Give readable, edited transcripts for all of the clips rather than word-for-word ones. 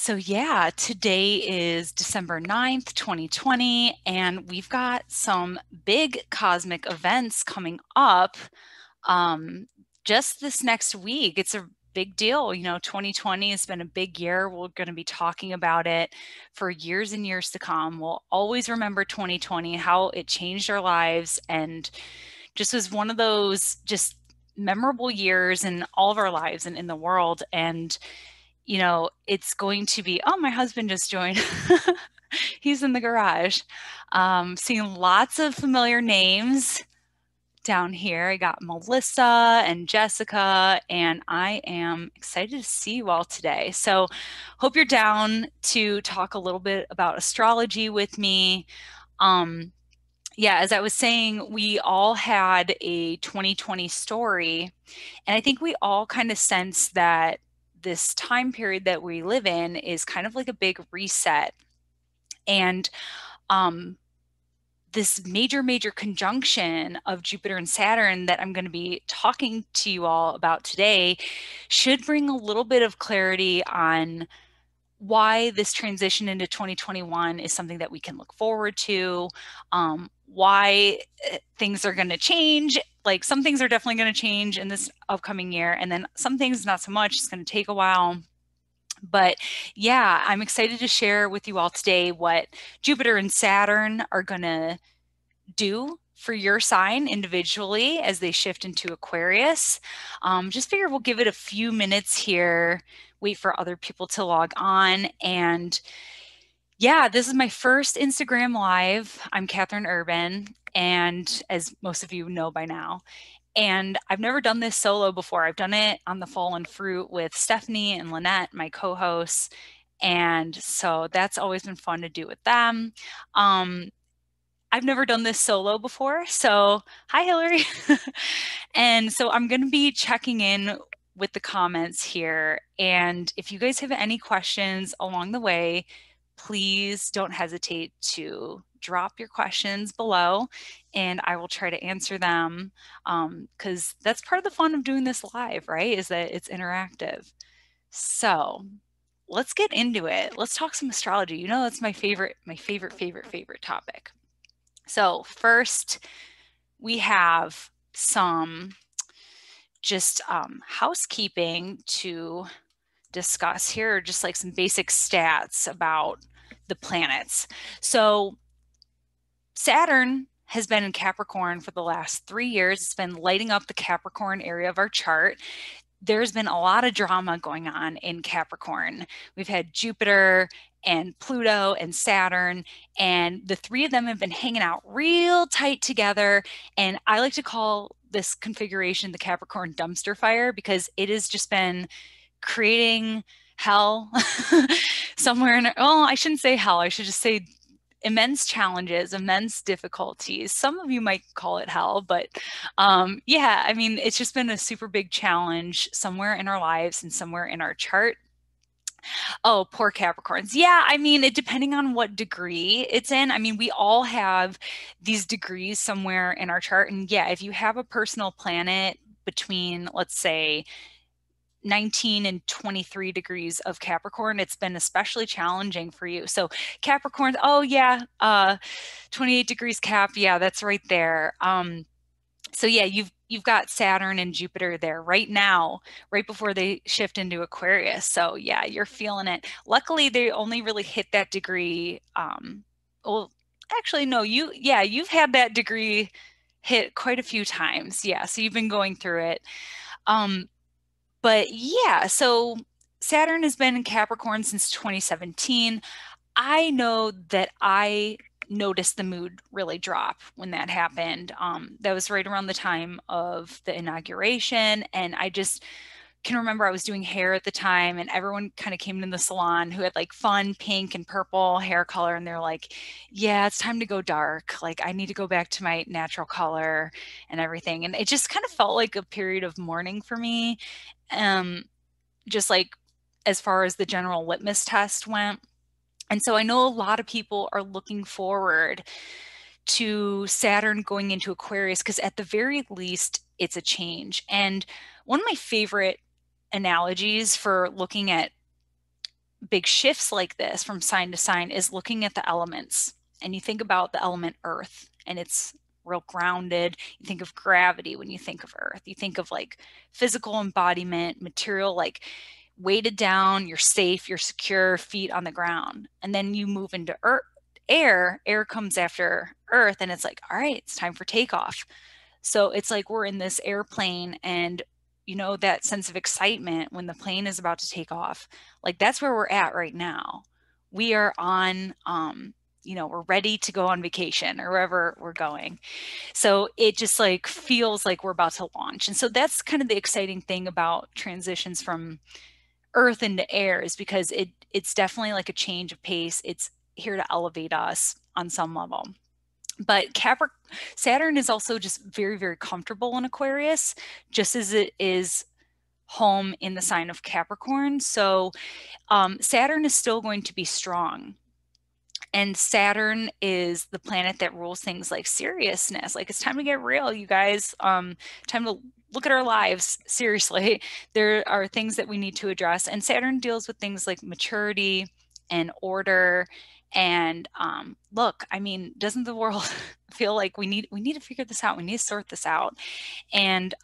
So yeah, today is December 9th, 2020, and we've got some big cosmic events coming up um, just this next week. It's a big deal. 2020 has been a big year. We're going to be talking about it for years and years to come. We'll always remember 2020, how it changed our lives, and just was one of those just memorable years in all of our lives and in the world. And it's going to be, oh, my husband just joined. He's in the garage. Seeing lots of familiar names down here. I got Melissa and Jessica, and I am excited to see you all today. So, hope you're down to talk a little bit about astrology with me. Um, yeah, as I was saying, we all had a 2020 story, and I think we all kind of sense that this time period that we live in is kind of like a big reset. And um, this major conjunction of Jupiter and Saturn that I'm going to be talking to you all about today should bring a little bit of clarity on why this transition into 2021 is something that we can look forward to, why things are going to change. Like some things are definitely going to change in this upcoming year, and then some things not so much. It's going to take a while. But yeah, I'm excited to share with you all today what Jupiter and Saturn are going to do for your sign individually as they shift into Aquarius. Just figure we'll give it a few minutes here, wait for other people to log on. And yeah, this is my first Instagram Live. I'm Catherine Urban, and as most of you know by now, and I've never done this solo before. I've done it on the Fallen Fruit with Stephanie and Lynette, my co-hosts. And so that's always been fun to do with them. I've never done this solo before. So hi, Hillary. And so I'm going to be checking in with the comments here. And if you guys have any questions along the way, please don't hesitate to drop your questions below and I will try to answer them, because that's part of the fun of doing this live, right? Is that it's interactive. So let's get into it. Let's talk some astrology. That's my favorite topic. So first, we have some just housekeeping to discuss. Here are just like some basic stats about the planets. So Saturn has been in Capricorn for the last 3 years. It's been lighting up the Capricorn area of our chart. There's been a lot of drama going on in Capricorn. We've had Jupiter and Pluto and Saturn, and the three of them have been hanging out real tight together. And I like to call this configuration the Capricorn dumpster fire, because it has just been creating hell somewhere in, oh, I shouldn't say hell. I should just say immense challenges, immense difficulties. Some of you might call it hell, but yeah, I mean, it's just been a super big challenge somewhere in our lives and somewhere in our chart. Oh, poor Capricorns. Yeah, I mean, depending on what degree it's in. I mean, we all have these degrees somewhere in our chart. And yeah, if you have a personal planet between, let's say, 19 and 23 degrees of Capricorn, it's been especially challenging for you. So Capricorns, oh yeah, 28 degrees Cap, yeah, that's right there. So yeah, you've got Saturn and Jupiter there right now, right before they shift into Aquarius. So yeah, you're feeling it. Luckily, they only really hit that degree. Well, actually, no, you've had that degree hit quite a few times. Yeah, so you've been going through it. But yeah, so Saturn has been in Capricorn since 2017. I know that I noticed the mood really drop when that happened. That was right around the time of the inauguration. And I just can remember I was doing hair at the time, and everyone kind of came in the salon who had like fun pink and purple hair color. And they're like, yeah, it's time to go dark. Like, I need to go back to my natural color and everything. And it just kind of felt like a period of mourning for me. Just like as far as the general litmus test went. And so I know a lot of people are looking forward to Saturn going into Aquarius, because at the very least, it's a change. And one of my favorite analogies for looking at big shifts like this from sign to sign is looking at the elements. And you think about the element earth, and it's real grounded. You think of gravity when you think of earth. You think of like physical embodiment, material, like weighted down, you're safe, you're secure, feet on the ground. And then you move into earth, air comes after earth, and it's like, all right, it's time for takeoff. So it's like we're in this airplane, and you know, that sense of excitement when the plane is about to take off, like that's where we're at right now. We are on, you know, we're ready to go on vacation or wherever we're going. So it just like feels like we're about to launch. And so that's kind of the exciting thing about transitions from earth into air, is because it's definitely like a change of pace. It's here to elevate us on some level. But Saturn is also just very, very comfortable in Aquarius, just as it is home in the sign of Capricorn. So Saturn is still going to be strong. And Saturn is the planet that rules things like seriousness. Like, it's time to get real, you guys. Time to look at our lives seriously. There are things that we need to address. And Saturn deals with things like maturity and order. And look, I mean, doesn't the world feel like we need to figure this out? We need to sort this out. And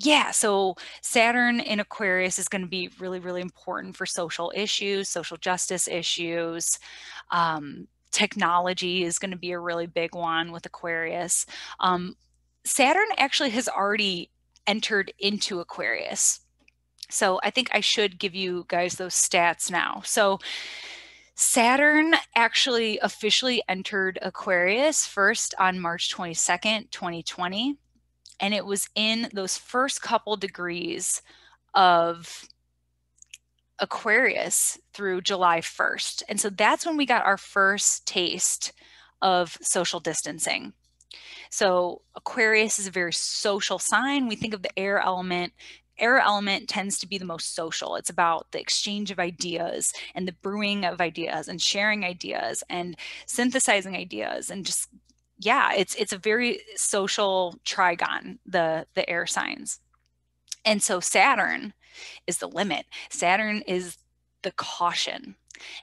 yeah, so Saturn in Aquarius is going to be really, really important for social issues, social justice issues. Technology is going to be a really big one with Aquarius. Saturn actually has already entered into Aquarius. So I think I should give you guys those stats now. So Saturn actually officially entered Aquarius first on March 22nd, 2020. And it was in those first couple degrees of Aquarius through July 1st. And so that's when we got our first taste of social distancing. So Aquarius is a very social sign. We think of the air element. Air element tends to be the most social. It's about the exchange of ideas and the brewing of ideas and sharing ideas and synthesizing ideas, and just, yeah, it's a very social trigon, the air signs. And so Saturn is the limit. Saturn is the caution.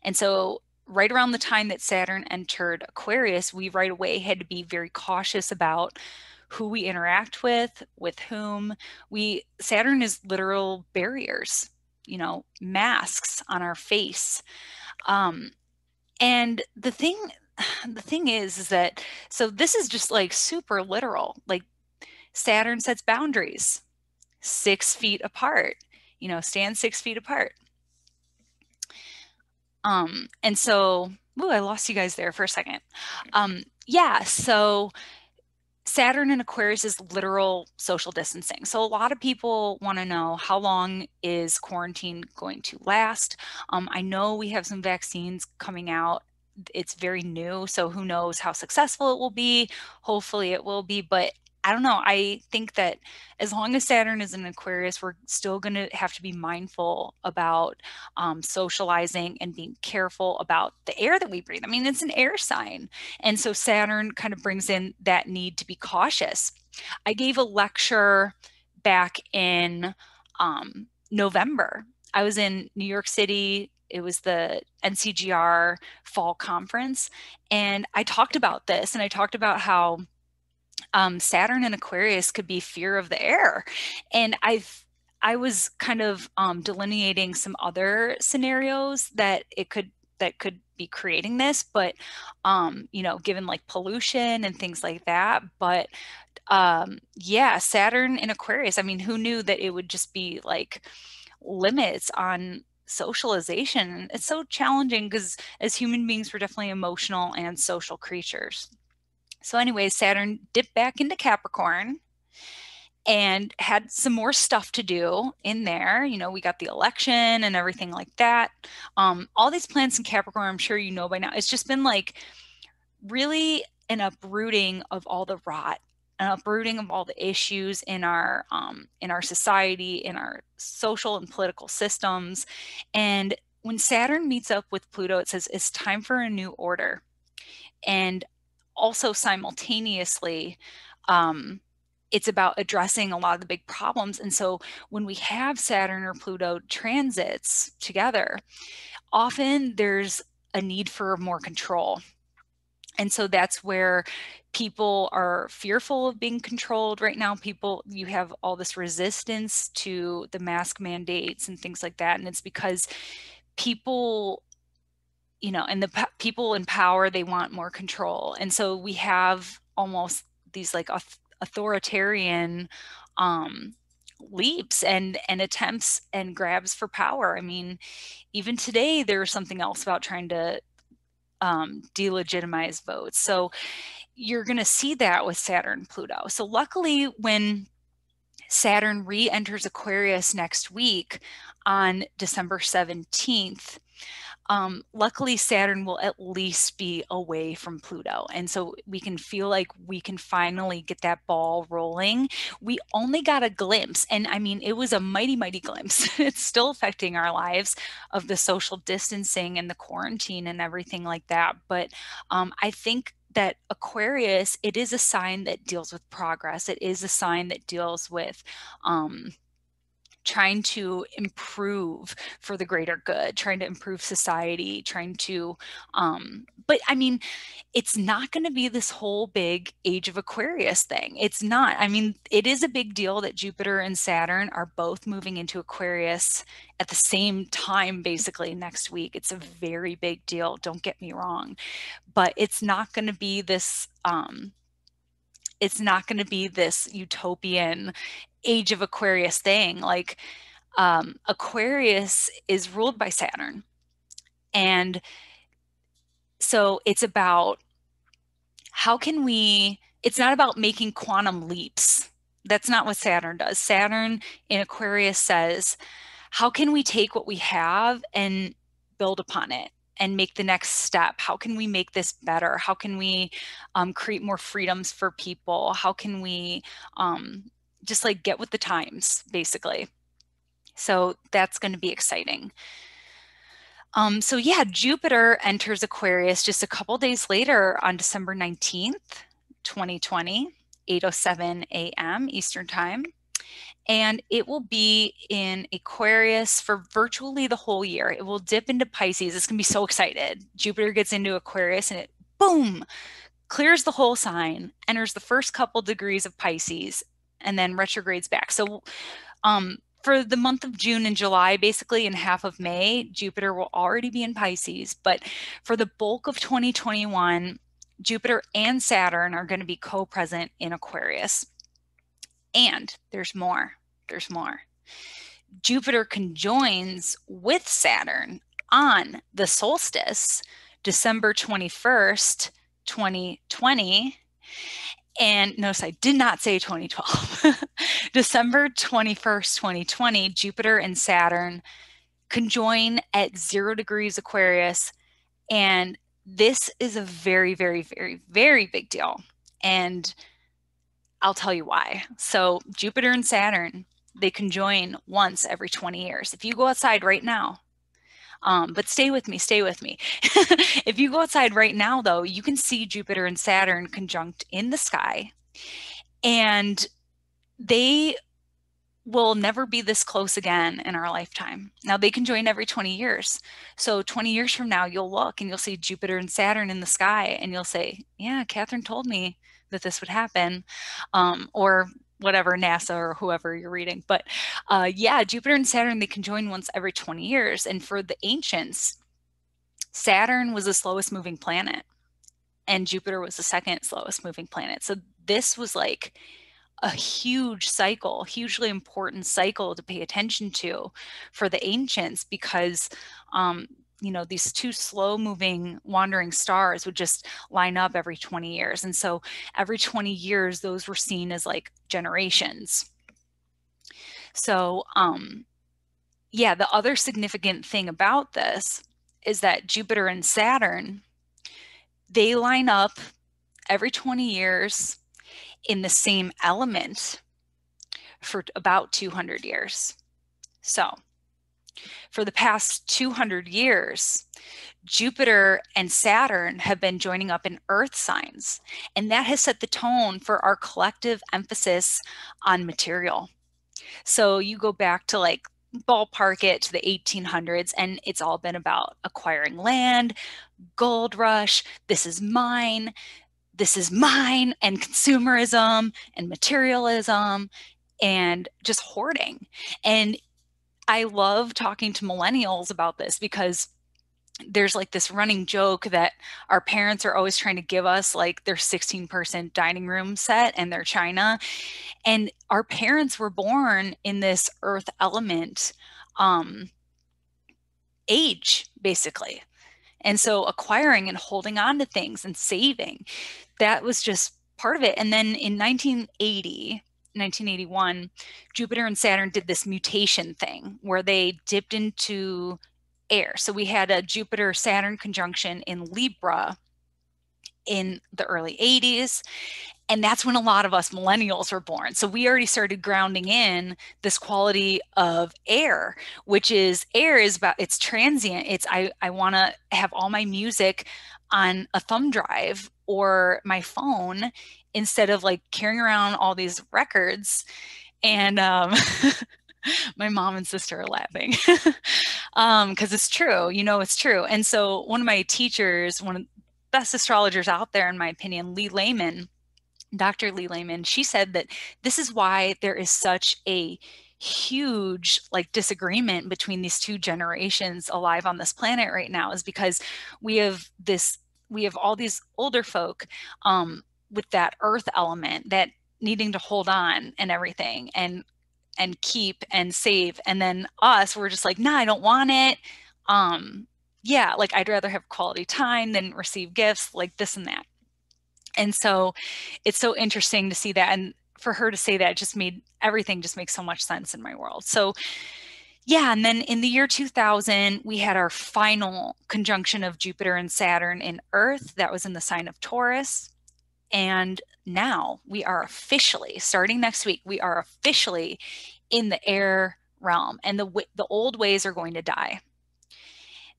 And so right around the time that Saturn entered Aquarius, we right away had to be very cautious about who we interact with whom. Saturn is literal barriers, you know, masks on our face. And the thing is that, so this is just like super literal. Like, Saturn sets boundaries 6 feet apart, you know, stand 6 feet apart. And so, ooh, I lost you guys there for a second. Yeah, so Saturn in Aquarius is literal social distancing. So a lot of people want to know, how long is quarantine going to last? I know we have some vaccines coming out. It's very new, so who knows how successful it will be. Hopefully it will be, but I don't know. I think that as long as Saturn is in Aquarius, we're still going to have to be mindful about socializing and being careful about the air that we breathe. I mean, it's an air sign. And so Saturn kind of brings in that need to be cautious. I gave a lecture back in November. I was in New York City. It was the NCGR fall conference. And I talked about this, and I talked about how Saturn and Aquarius could be fear of the air. And I was kind of delineating some other scenarios that could be creating this, but you know, given like pollution and things like that. But yeah, Saturn in Aquarius, I mean, who knew that it would just be like limits on socialization? It's so challenging because as human beings, we're definitely emotional and social creatures. So anyways, Saturn dipped back into Capricorn and had some more stuff to do in there. You know, we got the election and everything like that. All these planets in Capricorn, I'm sure you know by now, it's just been like really an uprooting of all the rot, an uprooting of all the issues in our society, in our social and political systems. And when Saturn meets up with Pluto, it says it's time for a new order. And also simultaneously, it's about addressing a lot of the big problems. And so when we have Saturn or Pluto transits together, often there's a need for more control. And so that's where people are fearful of being controlled right now. You have all this resistance to the mask mandates and things like that. And it's because people, and the people in power, they want more control. And so we have almost these like authoritarian leaps and attempts and grabs for power. I mean, even today, there was something else about trying to delegitimize votes. So you're going to see that with Saturn, Pluto. So luckily, when Saturn re-enters Aquarius next week on December 17th, luckily Saturn will at least be away from Pluto. And so we can feel like we can finally get that ball rolling. We only got a glimpse, and I mean, it was a mighty, mighty glimpse. It's still affecting our lives of the social distancing and the quarantine and everything like that. But I think that Aquarius, it is a sign that deals with progress. It is a sign that deals with trying to improve for the greater good, trying to improve society, but I mean, it's not going to be this whole big age of Aquarius thing. It's not. I mean, it is a big deal that Jupiter and Saturn are both moving into Aquarius at the same time, basically next week. It's a very big deal. Don't get me wrong, but it's not going to be this, utopian age of Aquarius thing. Like Aquarius is ruled by Saturn. And so it's about it's not about making quantum leaps. That's not what Saturn does. Saturn in Aquarius says, how can we take what we have and build upon it and make the next step? How can we make this better? How can we create more freedoms for people? How can we just like get with the times, basically? So that's going to be exciting. So yeah, Jupiter enters Aquarius just a couple days later on December 19th, 2020, 8:07 a.m. Eastern Time. And it will be in Aquarius for virtually the whole year. It will dip into Pisces. It's going to be so excited. Jupiter gets into Aquarius and it, boom, clears the whole sign, enters the first couple degrees of Pisces, and then retrogrades back. So for the month of June and July, basically, and half of May, Jupiter will already be in Pisces. But for the bulk of 2021, Jupiter and Saturn are going to be co-present in Aquarius. And there's more. There's more. Jupiter conjoins with Saturn on the solstice, December 21st, 2020. And notice I did not say 2012. December 21st, 2020, Jupiter and Saturn conjoin at 0 degrees Aquarius. And this is a very, very, very, very big deal. And I'll tell you why. So Jupiter and Saturn, they conjoin once every 20 years. If you go outside right now, but stay with me, stay with me. If you go outside right now, though, you can see Jupiter and Saturn conjunct in the sky, and they will never be this close again in our lifetime. Now, they conjoin every 20 years. So 20 years from now, you'll look and you'll see Jupiter and Saturn in the sky, and you'll say, yeah, Catherine told me that this would happen, or whatever, NASA or whoever you're reading. But yeah, Jupiter and Saturn, they conjoin once every 20 years. And for the ancients, Saturn was the slowest moving planet and Jupiter was the second slowest moving planet. So this was like a huge cycle, hugely important cycle to pay attention to for the ancients, because these two slow moving wandering stars would just line up every 20 years. And so every 20 years, those were seen as like generations. So yeah, the other significant thing about this is that Jupiter and Saturn, they line up every 20 years in the same element for about 200 years. So For the past 200 years, Jupiter and Saturn have been joining up in Earth signs, and that has set the tone for our collective emphasis on material. So you go back to like ballpark it to the 1800s, and it's all been about acquiring land, gold rush, this is mine, and consumerism and materialism and just hoarding. And I love talking to millennials about this because there's like this running joke that our parents are always trying to give us like their 16-person dining room set and their china. And our parents were born in this earth element um, age, basically. And so acquiring and holding on to things and saving, that was just part of it. And then in 1981, Jupiter and Saturn did this mutation thing where they dipped into air. So we had a Jupiter Saturn conjunction in Libra in the early 80s. And that's when a lot of us millennials were born. So we already started grounding in this quality of air, which is air is about, it's transient. It's, I want to have all my music on a thumb drive or my phone instead of like carrying around all these records. And my mom and sister are laughing because it's true, it's true. And so one of my teachers, one of the best astrologers out there, in my opinion, Dr. Lee Lehman, she said that this is why there is such a huge like disagreement between these two generations alive on this planet right now, is because we have all these older folk with that earth element, that needing to hold on and everything and keep and save, and then us, we're just like, nah, I don't want it. Yeah, like I'd rather have quality time than receive gifts, like this and that. And so it's so interesting to see that. And for her to say that just made everything just make so much sense in my world. So yeah, and then in the year 2000, we had our final conjunction of Jupiter and Saturn in Earth. That was in the sign of Taurus. And now we are officially, starting next week, we are officially in the air realm, and the old ways are going to die.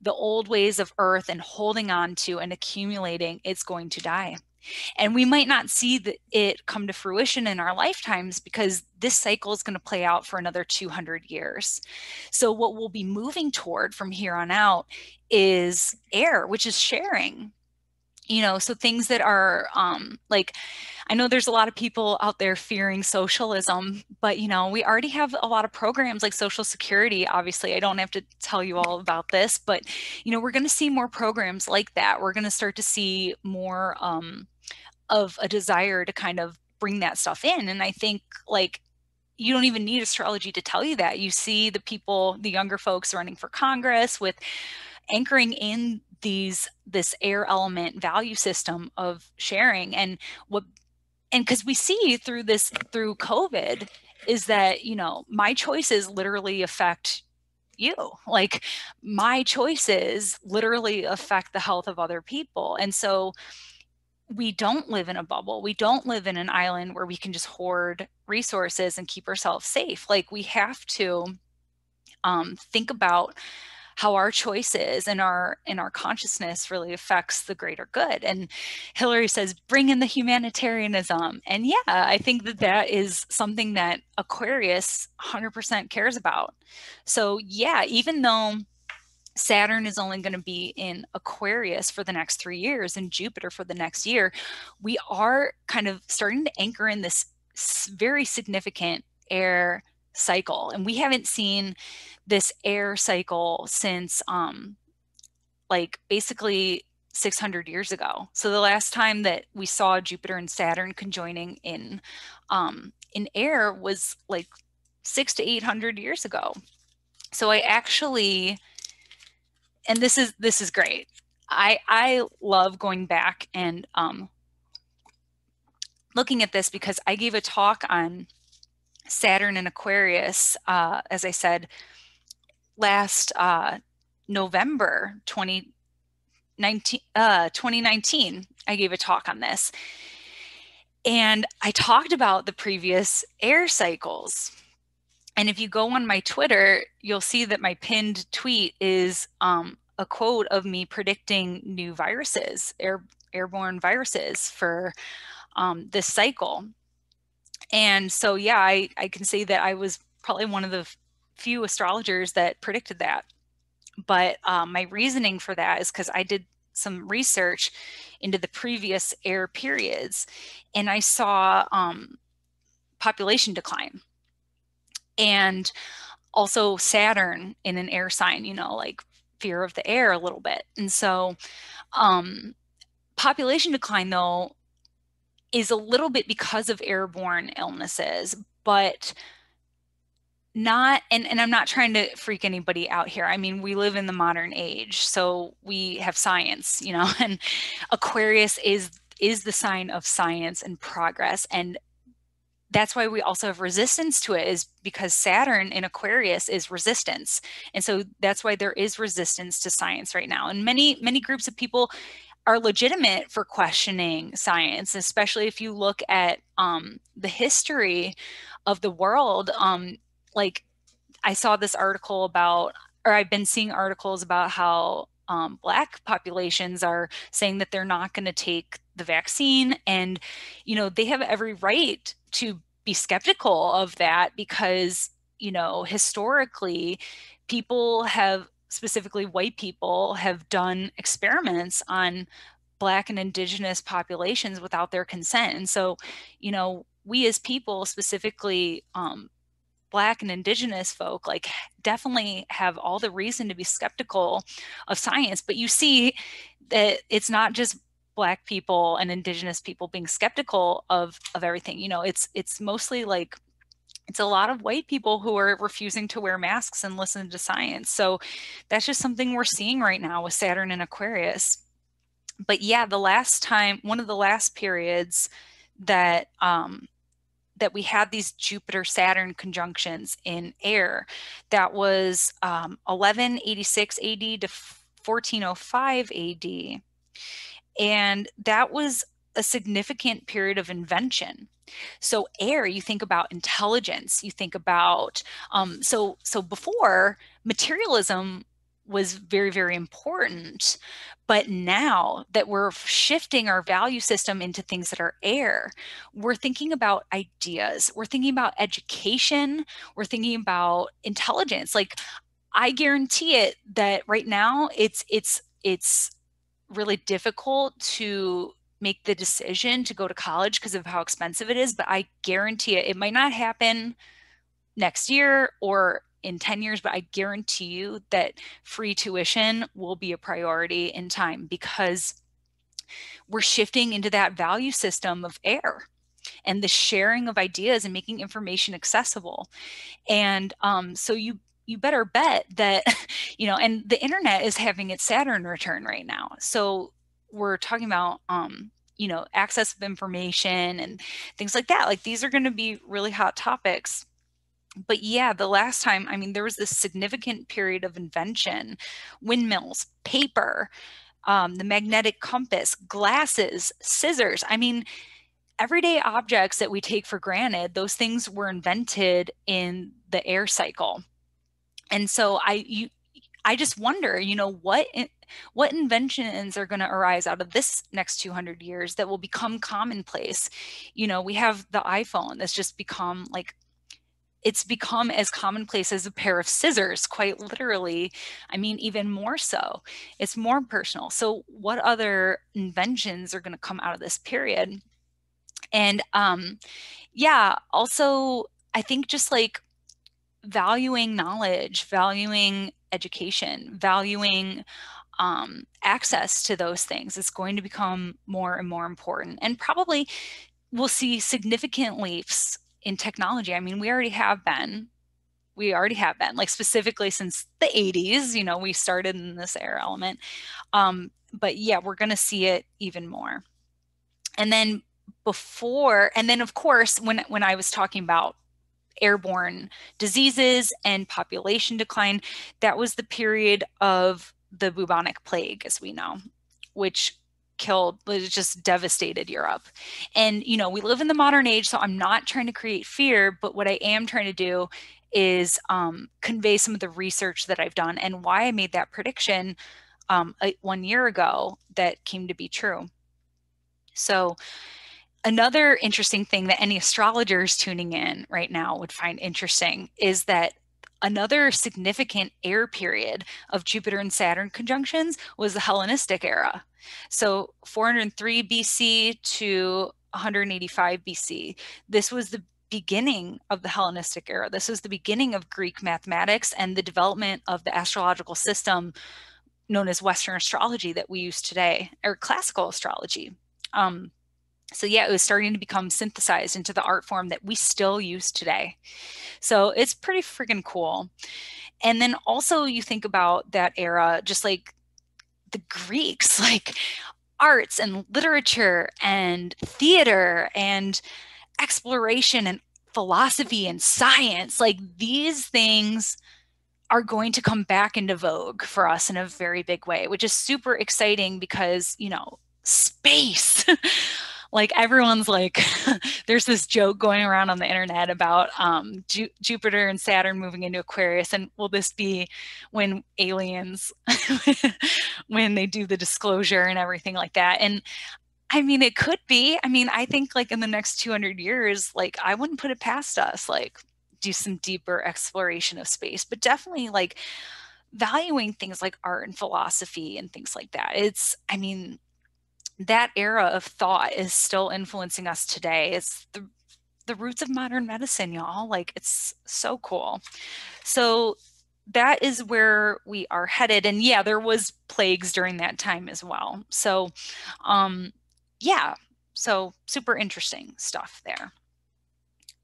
The old ways of Earth and holding on to and accumulating, it's going to die. And we might not see it come to fruition in our lifetimes because this cycle is going to play out for another 200 years. So what we'll be moving toward from here on out is air, which is sharing. So things that are like, I know there's a lot of people out there fearing socialism, but we already have a lot of programs like Social Security. Obviously, I don't have to tell you all about this, but we're going to see more programs like that. We're going to start to see more of a desire to kind of bring that stuff in. And I think like you don't even need astrology to tell you that. You see the people, the younger folks running for Congress with anchoring in this air element value system of sharing. And because we see through COVID is that, my choices literally affect you. Like my choices literally affect the health of other people. And so we don't live in a bubble. We don't live in an island where we can just hoard resources and keep ourselves safe. Like we have to think about how our choices and our consciousness really affects the greater good. And Hillary says, bring in the humanitarianism. And yeah, I think that is something that Aquarius 100% cares about. So yeah, even though Saturn is only going to be in Aquarius for the next 3 years and Jupiter for the next year, we are kind of starting to anchor in this very significant air cycle. And we haven't seen this air cycle since like basically 600 years ago. So the last time that we saw Jupiter and Saturn conjoining in air was like 600 to 800 years ago. So I actually, and this is great. I love going back and looking at this because I gave a talk on Saturn and Aquarius, as I said, last November 2019. I gave a talk on this. And I talked about the previous air cycles. And if you go on my Twitter, you'll see that my pinned tweet is a quote of me predicting new viruses, airborne viruses for this cycle. And so, yeah, I can say that I was probably one of the few astrologers that predicted that. But my reasoning for that is because I did some research into the previous air periods, and I saw population decline, and also Saturn in an air sign, you know, like fear of the air a little bit. And so population decline, though, is a little bit because of airborne illnesses, but not, and I'm not trying to freak anybody out here. I mean, we live in the modern age, so we have science, you know, and Aquarius is the sign of science and progress. And that's why we also have resistance to it, is because Saturn in Aquarius is resistance. And so that's why there is resistance to science right now. And many groups of people are legitimate for questioning science, especially if you look at the history of the world. Like I saw this article about, or I've been seeing articles about how Black populations are saying that they're not going to take the vaccine. And, you know, they have every right to be skeptical of that because, you know, historically, people have, specifically white people, have done experiments on Black and Indigenous populations without their consent. And so, you know, we as people, specifically Black and Indigenous folk, like definitely have all the reason to be skeptical of science. But you see that it's not just Black people and Indigenous people being skeptical of everything. You know, it's mostly like it's a lot of white people who are refusing to wear masks and listen to science. So that's just something we're seeing right now with Saturn and Aquarius. But yeah, the last time, one of the last periods that that we had these Jupiter Saturn conjunctions in air, that was 1186 AD to 1405 AD. And that was a significant period of invention. So air, you think about intelligence, you think about, so before, materialism was very, very important. But now that we're shifting our value system into things that are air, we're thinking about ideas, we're thinking about education, we're thinking about intelligence. Like I guarantee it that right now it's really difficult to make the decision to go to college because of how expensive it is, but I guarantee it might not happen next year or in 10 years, but I guarantee you that free tuition will be a priority in time because we're shifting into that value system of air and the sharing of ideas and making information accessible. And so you better bet that, you know, and the internet is having its Saturn return right now. So we're talking about, you know, access of information and things like that. Like these are going to be really hot topics. But yeah, the last time, I mean, there was this significant period of invention, windmills, paper, the magnetic compass, glasses, scissors. I mean, everyday objects that we take for granted, those things were invented in the air cycle. And so I just wonder, you know, what inventions are going to arise out of this next 200 years that will become commonplace? You know, we have the iPhone that's just become like, it's become as commonplace as a pair of scissors, quite literally. I mean, even more so. It's more personal. So what other inventions are going to come out of this period? And yeah, also, I think just like valuing knowledge, valuing education, valuing access to those things is going to become more and more important. And probably we'll see significant leaps in technology. I mean, we already have been. Like specifically since the 80s, you know, we started in this air element. But yeah, we're going to see it even more. And then of course, when I was talking about airborne diseases and population decline, that was the period of the bubonic plague, as we know, which just devastated Europe. And, you know, we live in the modern age, so I'm not trying to create fear, but what I am trying to do is convey some of the research that I've done and why I made that prediction 1 year ago that came to be true. So another interesting thing that any astrologers tuning in right now would find interesting is that another significant air period of Jupiter and Saturn conjunctions was the Hellenistic era. So 403 BC to 185 BC. This was the beginning of the Hellenistic era. This was the beginning of Greek mathematics and the development of the astrological system known as Western astrology that we use today, or classical astrology. So yeah, it was starting to become synthesized into the art form that we still use today. So it's pretty freaking cool. And then also you think about that era, just like the Greeks, like arts and literature and theater and exploration and philosophy and science, like these things are going to come back into vogue for us in a very big way, which is super exciting because, you know, space. Like everyone's like, there's this joke going around on the internet about Jupiter and Saturn moving into Aquarius. And will this be when aliens, when they do the disclosure and everything like that? And I mean, it could be. I mean, I think like in the next 200 years, like I wouldn't put it past us, like do some deeper exploration of space, but definitely like valuing things like art and philosophy and things like that. It's, I mean, that era of thought is still influencing us today. It's the roots of modern medicine, y'all. Like it's so cool. So that is where we are headed. And yeah, there was plagues during that time as well. So yeah, so super interesting stuff there.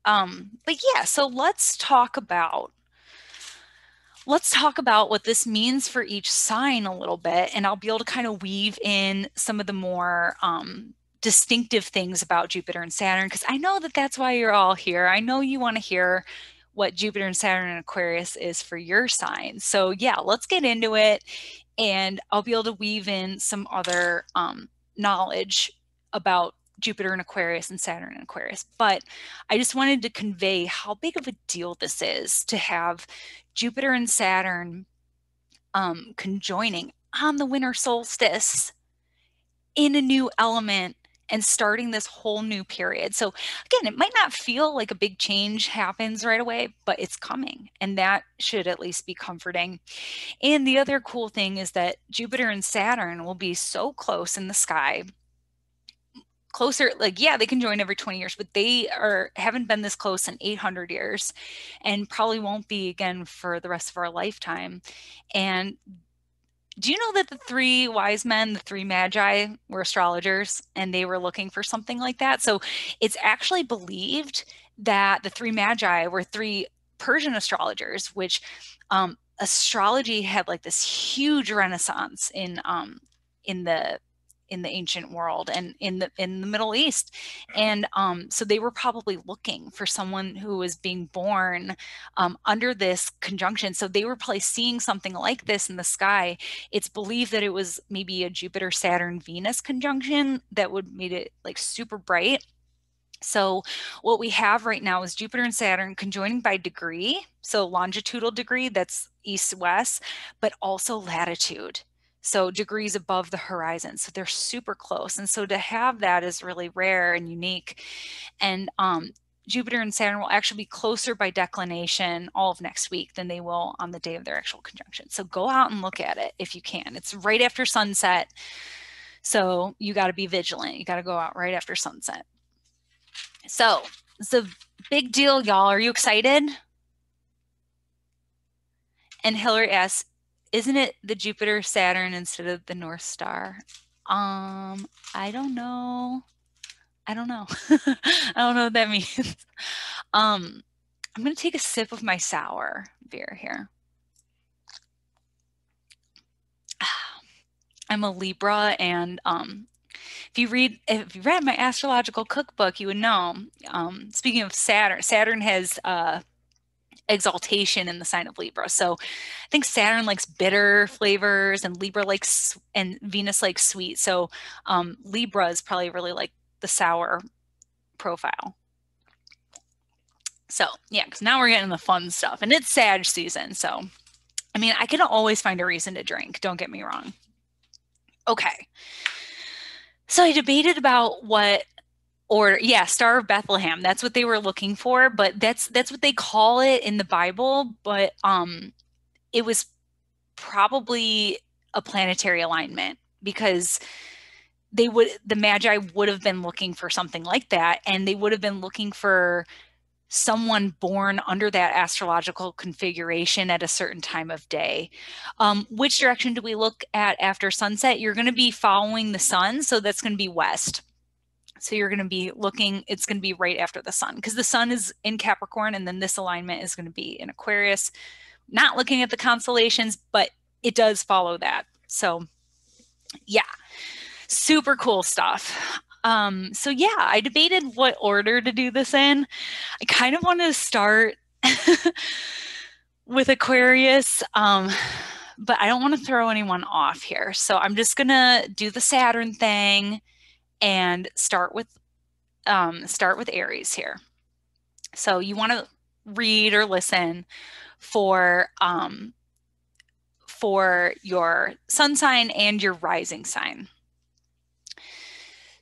But yeah, so let's talk about what this means for each sign a little bit, and I'll be able to kind of weave in some of the more distinctive things about Jupiter and Saturn, because I know that that's why you're all here. I know you want to hear what Jupiter and Saturn and Aquarius is for your sign. So yeah, let's get into it, and I'll be able to weave in some other knowledge about Jupiter and Aquarius and Saturn and Aquarius. But I just wanted to convey how big of a deal this is to have Jupiter and Saturn conjoining on the winter solstice in a new element and starting this whole new period. So again, it might not feel like a big change happens right away, but it's coming, and that should at least be comforting. And the other cool thing is that Jupiter and Saturn will be so close in the sky, closer, like yeah, they can join every 20 years, but they haven't been this close in 800 years and probably won't be again for the rest of our lifetime. And do you know that the three wise men, the three magi, were astrologers and they were looking for something like that? So it's actually believed that the three magi were three Persian astrologers, which astrology had like this huge renaissance in the ancient world and in the Middle East. And so they were probably looking for someone who was being born under this conjunction. So they were probably seeing something like this in the sky. It's believed that it was maybe a Jupiter, Saturn, Venus conjunction that would made it like super bright. So what we have right now is Jupiter and Saturn conjoining by degree. So longitudinal degree, that's east-west, but also latitude. So degrees above the horizon. So they're super close. And so to have that is really rare and unique. And Jupiter and Saturn will actually be closer by declination all of next week than they will on the day of their actual conjunction. So go out and look at it if you can. It's right after sunset. So you got to be vigilant. You got to go out right after sunset. So it's a big deal, y'all. Are you excited? And Hillary asks, isn't it the Jupiter Saturn instead of the North Star? I don't know. I don't know. I don't know what that means. I'm going to take a sip of my sour beer here. I'm a Libra, and if you read my astrological cookbook, you would know. Speaking of Saturn, Saturn has exaltation in the sign of Libra. So I think Saturn likes bitter flavors, and Libra likes, and Venus likes sweet. So Libra is probably really like the sour profile. So yeah, because now we're getting the fun stuff, and it's Sag season. So, I mean, I can always find a reason to drink. Don't get me wrong. Okay. So I debated about what order. Yeah, Star of Bethlehem. That's what they were looking for, but that's what they call it in the Bible. But it was probably a planetary alignment because the Magi would have been looking for something like that, and they would have been looking for someone born under that astrological configuration at a certain time of day. Which direction do we look at after sunset? You're going to be following the sun, so that's going to be west. So you're going to be looking, it's going to be right after the sun because the sun is in Capricorn, and then this alignment is going to be in Aquarius. Not looking at the constellations, but it does follow that. So yeah, super cool stuff. So yeah, I debated what order to do this in. I kind of want to start with Aquarius, but I don't want to throw anyone off here. So I'm just gonna do the Saturn thing and start with Aries here. So you want to read or listen for your sun sign and your rising sign.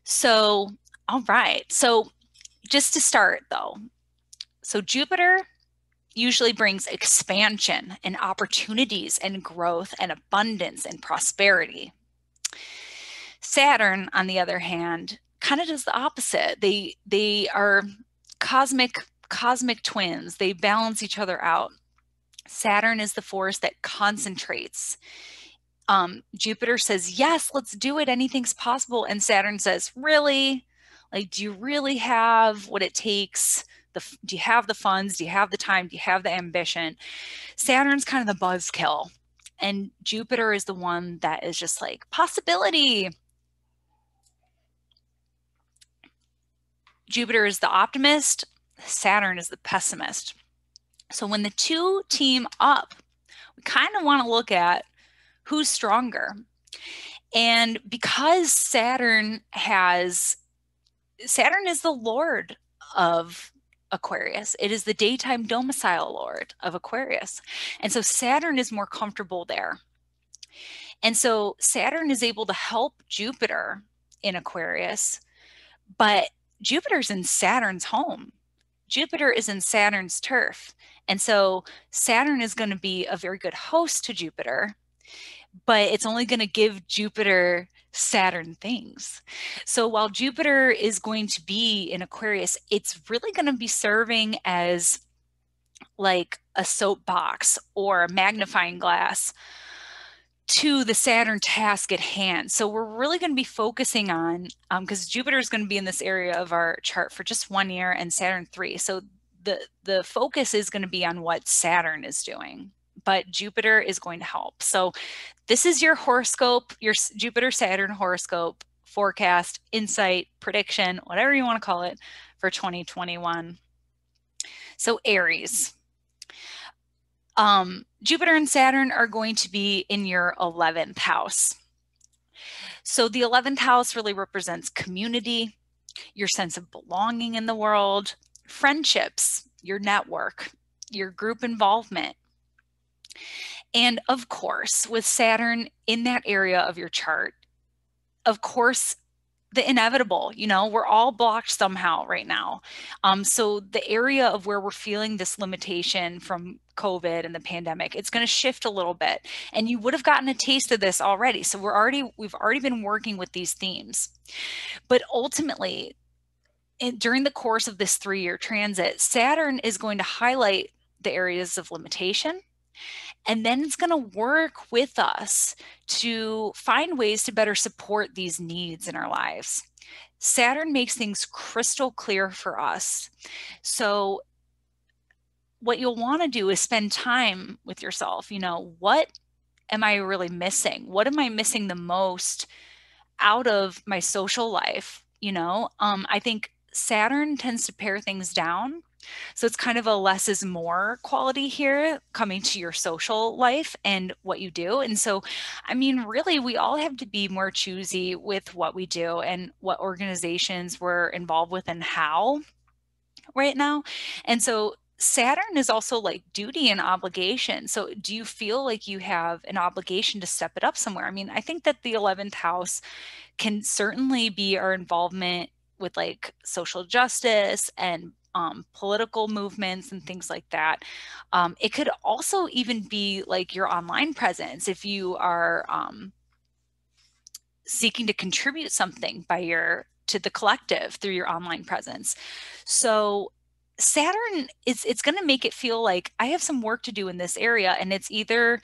So, all right. So just to start though, so Jupiter usually brings expansion and opportunities and growth and abundance and prosperity. Saturn, on the other hand, kind of does the opposite. They are cosmic twins. They balance each other out. Saturn is the force that concentrates. Jupiter says, yes, let's do it. Anything's possible. And Saturn says, really? Like, do you really have what it takes? Do you have the funds? Do you have the time? Do you have the ambition? Saturn's kind of the buzzkill. And Jupiter is the one that is just like, possibility. Jupiter is the optimist. Saturn is the pessimist. So when the two team up, we kind of want to look at who's stronger. And because Saturn is the lord of Aquarius. It is the daytime domicile lord of Aquarius. And so Saturn is more comfortable there. And so Saturn is able to help Jupiter in Aquarius, but Jupiter's in Saturn's home. Jupiter is in Saturn's turf. And so Saturn is going to be a very good host to Jupiter, but it's only going to give Jupiter Saturn things. So while Jupiter is going to be in Aquarius, it's really going to be serving as like a soapbox or a magnifying glass to the Saturn task at hand. So we're really going to be focusing on, because Jupiter is going to be in this area of our chart for just 1 year and Saturn 3. So the focus is going to be on what Saturn is doing, but Jupiter is going to help. So this is your horoscope, your Jupiter-Saturn horoscope, forecast, insight, prediction, whatever you want to call it for 2021. So Aries. Jupiter and Saturn are going to be in your 11th house. So the 11th house really represents community, your sense of belonging in the world, friendships, your network, your group involvement. And of course, with Saturn in that area of your chart, of course, the inevitable, we're all blocked somehow right now. So the area of where we're feeling this limitation from COVID and the pandemic, it's going to shift a little bit. And you would have gotten a taste of this already. So we've already been working with these themes. But ultimately, during the course of this 3-year transit, Saturn is going to highlight the areas of limitation. And then it's going to work with us to find ways to better support these needs in our lives. Saturn makes things crystal clear for us. So what you'll want to do is spend time with yourself. What am I really missing? What am I missing the most out of my social life? I think Saturn tends to pare things down. So it's kind of a less is more quality here coming to your social life and what you do. And so, really, we all have to be more choosy with what we do and what organizations we're involved with and how right now. And so Saturn is also like duty and obligation. So do you feel like you have an obligation to step it up somewhere? I mean, I think that the 11th house can certainly be our involvement with like social justice and political movements and things like that. It could also even be like your online presence if you are seeking to contribute something to the collective through your online presence. So Saturn it's going to make it feel like I have some work to do in this area, and it's either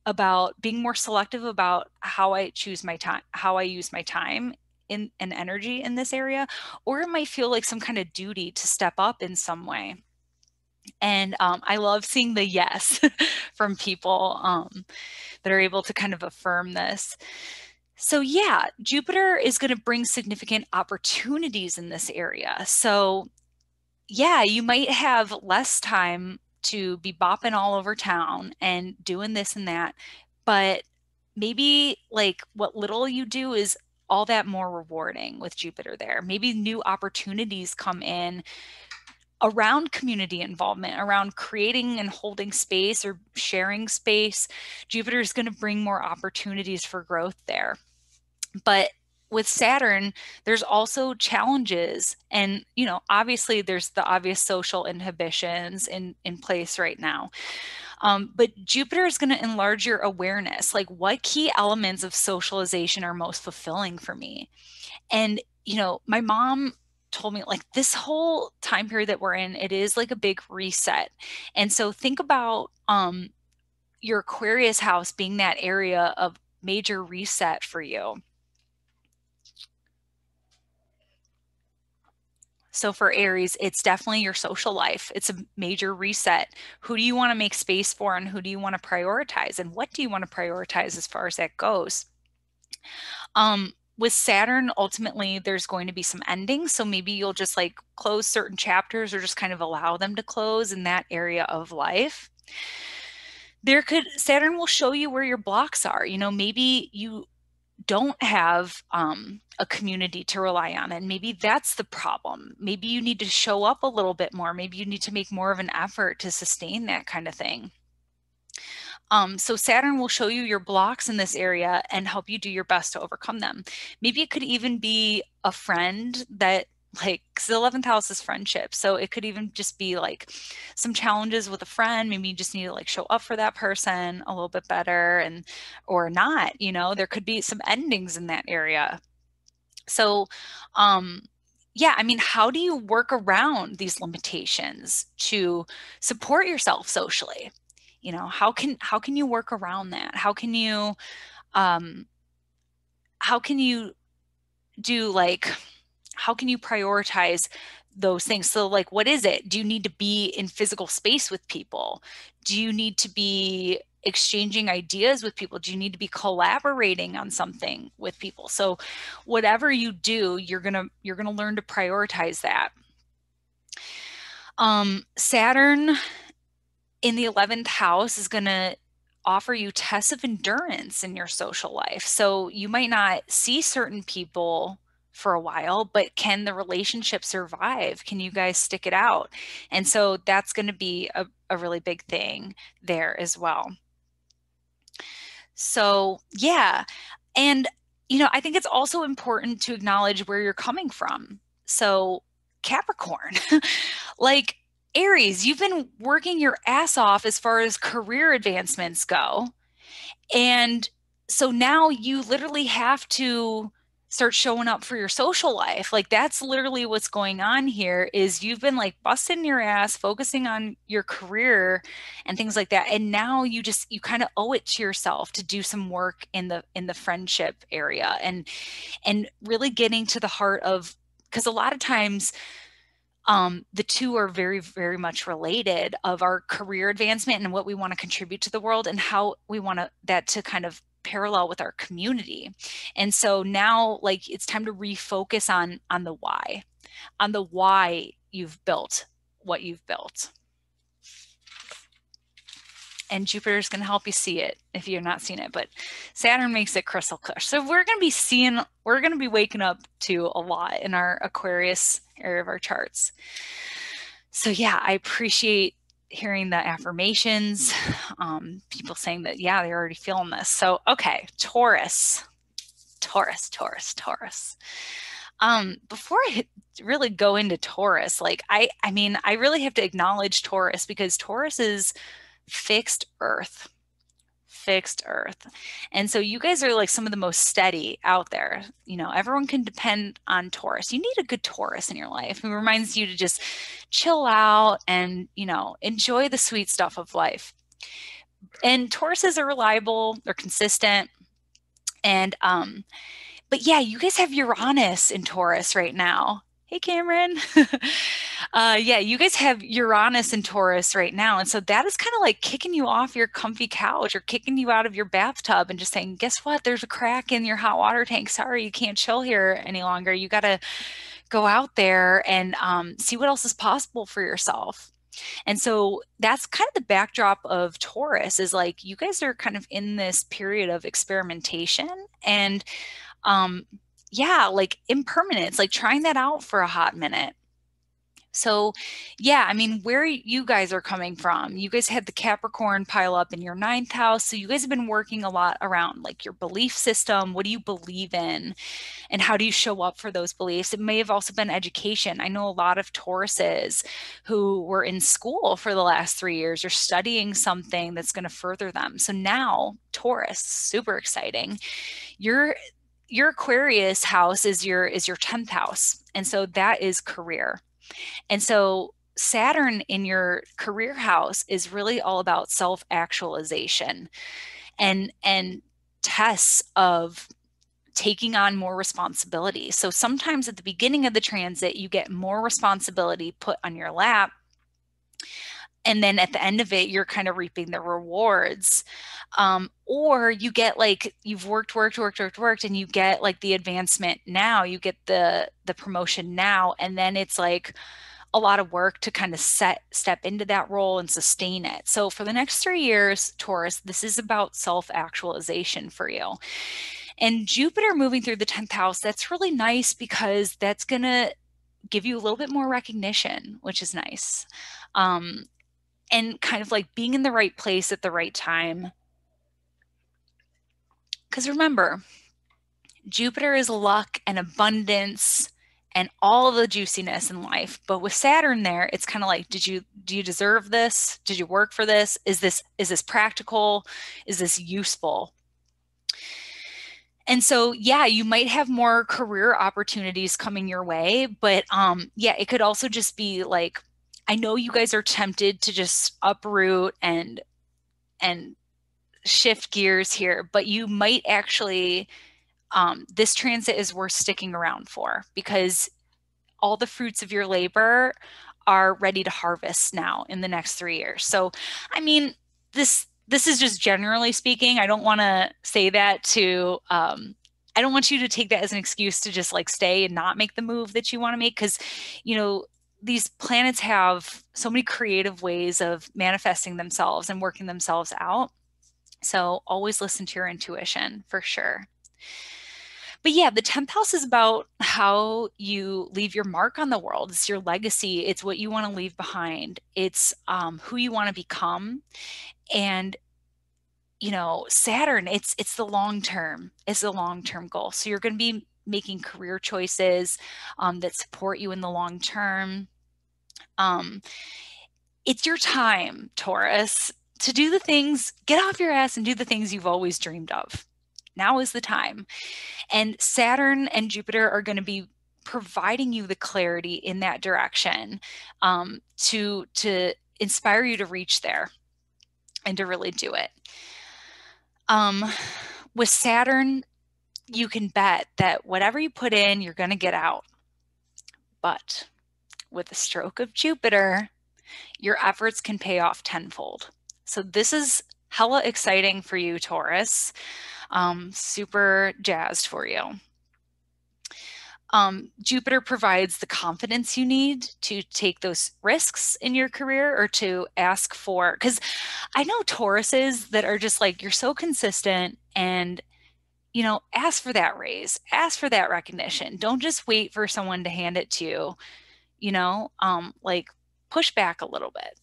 about being more selective about how I choose my time, how I use my time in and energy in this area, or it might feel like some kind of duty to step up in some way. And I love seeing the yes from people that are able to kind of affirm this. So yeah, Jupiter is going to bring significant opportunities in this area. So yeah, you might have less time to be bopping all over town and doing this and that, but maybe like what little you do is all that more rewarding with Jupiter there. Maybe new opportunities come in around community involvement, around creating and holding space or sharing space. Jupiter is going to bring more opportunities for growth there. But with Saturn, there's also challenges. And, obviously there's the obvious social inhibitions in place right now. But Jupiter is going to enlarge your awareness. Like, what key elements of socialization are most fulfilling for me? And, my mom told me like this whole time period that we're in, it is like a big reset. And so think about your Aquarius house being that area of major reset for you. So for Aries, it's definitely your social life. It's a major reset. Who do you want to make space for, and who do you want to prioritize, and what do you want to prioritize as far as that goes? With Saturn, ultimately, there's going to be some endings. So maybe you'll just like close certain chapters or just kind of allow them to close in that area of life. Saturn will show you where your blocks are. Maybe you don't have a community to rely on, and maybe that's the problem. Maybe you need to show up a little bit more. Maybe you need to make more of an effort to sustain that kind of thing. So Saturn will show you your blocks in this area and help you do your best to overcome them. Maybe it could even be a friend that because the 11th house is friendship. So it could even just be like some challenges with a friend. Maybe you just need to like show up for that person a little bit better or not, there could be some endings in that area. So, yeah, I mean, how do you work around these limitations to support yourself socially? How can you work around that? How can you do how can you prioritize those things? So like, what is it? Do you need to be in physical space with people? Do you need to be exchanging ideas with people? Do you need to be collaborating on something with people? So whatever you do, you're going to learn to prioritize that. Saturn in the 11th house is going to offer you tests of endurance in your social life. So you might not see certain people for a while, but can the relationship survive? Can you guys stick it out? And so that's going to be a really big thing there as well. So yeah. And, I think it's also important to acknowledge where you're coming from. So Capricorn, like Aries, you've been working your ass off as far as career advancements go. And so now you literally have to start showing up for your social life. Like that's literally what's going on here is you've been like busting your ass, focusing on your career and things like that. And now you kind of owe it to yourself to do some work in the friendship area and really getting to the heart of, because a lot of times the two are very, very much related of our career advancement and what we want to contribute to the world and how we want that to kind of parallel with our community. And so now like it's time to refocus on the why you've built what you've built. And Jupiter is going to help you see it if you're not seeing it, but Saturn makes it crystal clear. So we're going to be waking up to a lot in our Aquarius area of our charts. So yeah, I appreciate hearing the affirmations, people saying that, yeah, they're already feeling this. So, okay, Taurus. Before I really go into Taurus, like I mean, I really have to acknowledge Taurus because Taurus is fixed earth, fixed earth. And so you guys are like some of the most steady out there. You know, everyone can depend on Taurus. You need a good Taurus in your life. It reminds you to just chill out and, you know, enjoy the sweet stuff of life. And Tauruses are reliable, they're consistent. And but yeah, you guys have Uranus in Taurus right now. Hey, Cameron. Yeah, you guys have Uranus in Taurus right now. And so that is kind of like kicking you off your comfy couch or kicking you out of your bathtub and just saying, guess what? There's a crack in your hot water tank. Sorry, you can't chill here any longer. You got to go out there and see what else is possible for yourself. And so that's kind of the backdrop of Taurus is like you guys are kind of in this period of experimentation and yeah, like impermanence, like trying that out for a hot minute. So, yeah, I mean, where you guys are coming from, you guys had the Capricorn pile up in your ninth house. So, you guys have been working a lot around like your belief system. What do you believe in? And how do you show up for those beliefs? It may have also been education. I know a lot of Tauruses who were in school for the last 3 years or studying something that's going to further them. So, now, Taurus, super exciting. Your Aquarius house is your 10th house. And so that is career. And so Saturn in your career house is really all about self-actualization and tests of taking on more responsibility. So sometimes at the beginning of the transit, you get more responsibility put on your lap. And then at the end of it, you're kind of reaping the rewards. Or you get like you've worked, and you get like the advancement now, you get the promotion now, and then it's like a lot of work to kind of step into that role and sustain it. So for the next 3 years, Taurus, this is about self-actualization for you. And Jupiter moving through the 10th house, that's really nice because that's going to give you a little bit more recognition, which is nice. And kind of like being in the right place at the right time. Because remember, Jupiter is luck and abundance and all of the juiciness in life. But with Saturn there, it's kind of like, do you deserve this? Did you work for this? Is this practical? Is this useful? And so, yeah, you might have more career opportunities coming your way, but yeah, it could also just be like, I know you guys are tempted to just uproot and shift gears here, but you might actually, this transit is worth sticking around for because all the fruits of your labor are ready to harvest now in the next 3 years. So, I mean, this is just generally speaking. I don't want to say that to, I don't want you to take that as an excuse to just like stay and not make the move that you want to make because, you know, these planets have so many creative ways of manifesting themselves and working themselves out. So always listen to your intuition for sure. But yeah, the 10th house is about how you leave your mark on the world. It's your legacy. It's what you want to leave behind. It's who you want to become. And, you know, Saturn, it's the long term. It's the long-term goal. So you're going to be making career choices that support you in the long term. It's your time, Taurus, to do the things, get off your ass and do the things you've always dreamed of. Now is the time. And Saturn and Jupiter are going to be providing you the clarity in that direction to inspire you to reach there and to really do it. With Saturn, you can bet that whatever you put in, you're going to get out. But with the stroke of Jupiter, your efforts can pay off tenfold. So this is hella exciting for you, Taurus. Super jazzed for you. Jupiter provides the confidence you need to take those risks in your career or to ask for, because I know Tauruses that are just like, you're so consistent and, you know, ask for that raise, ask for that recognition. Don't just wait for someone to hand it to you, you know, like push back a little bit.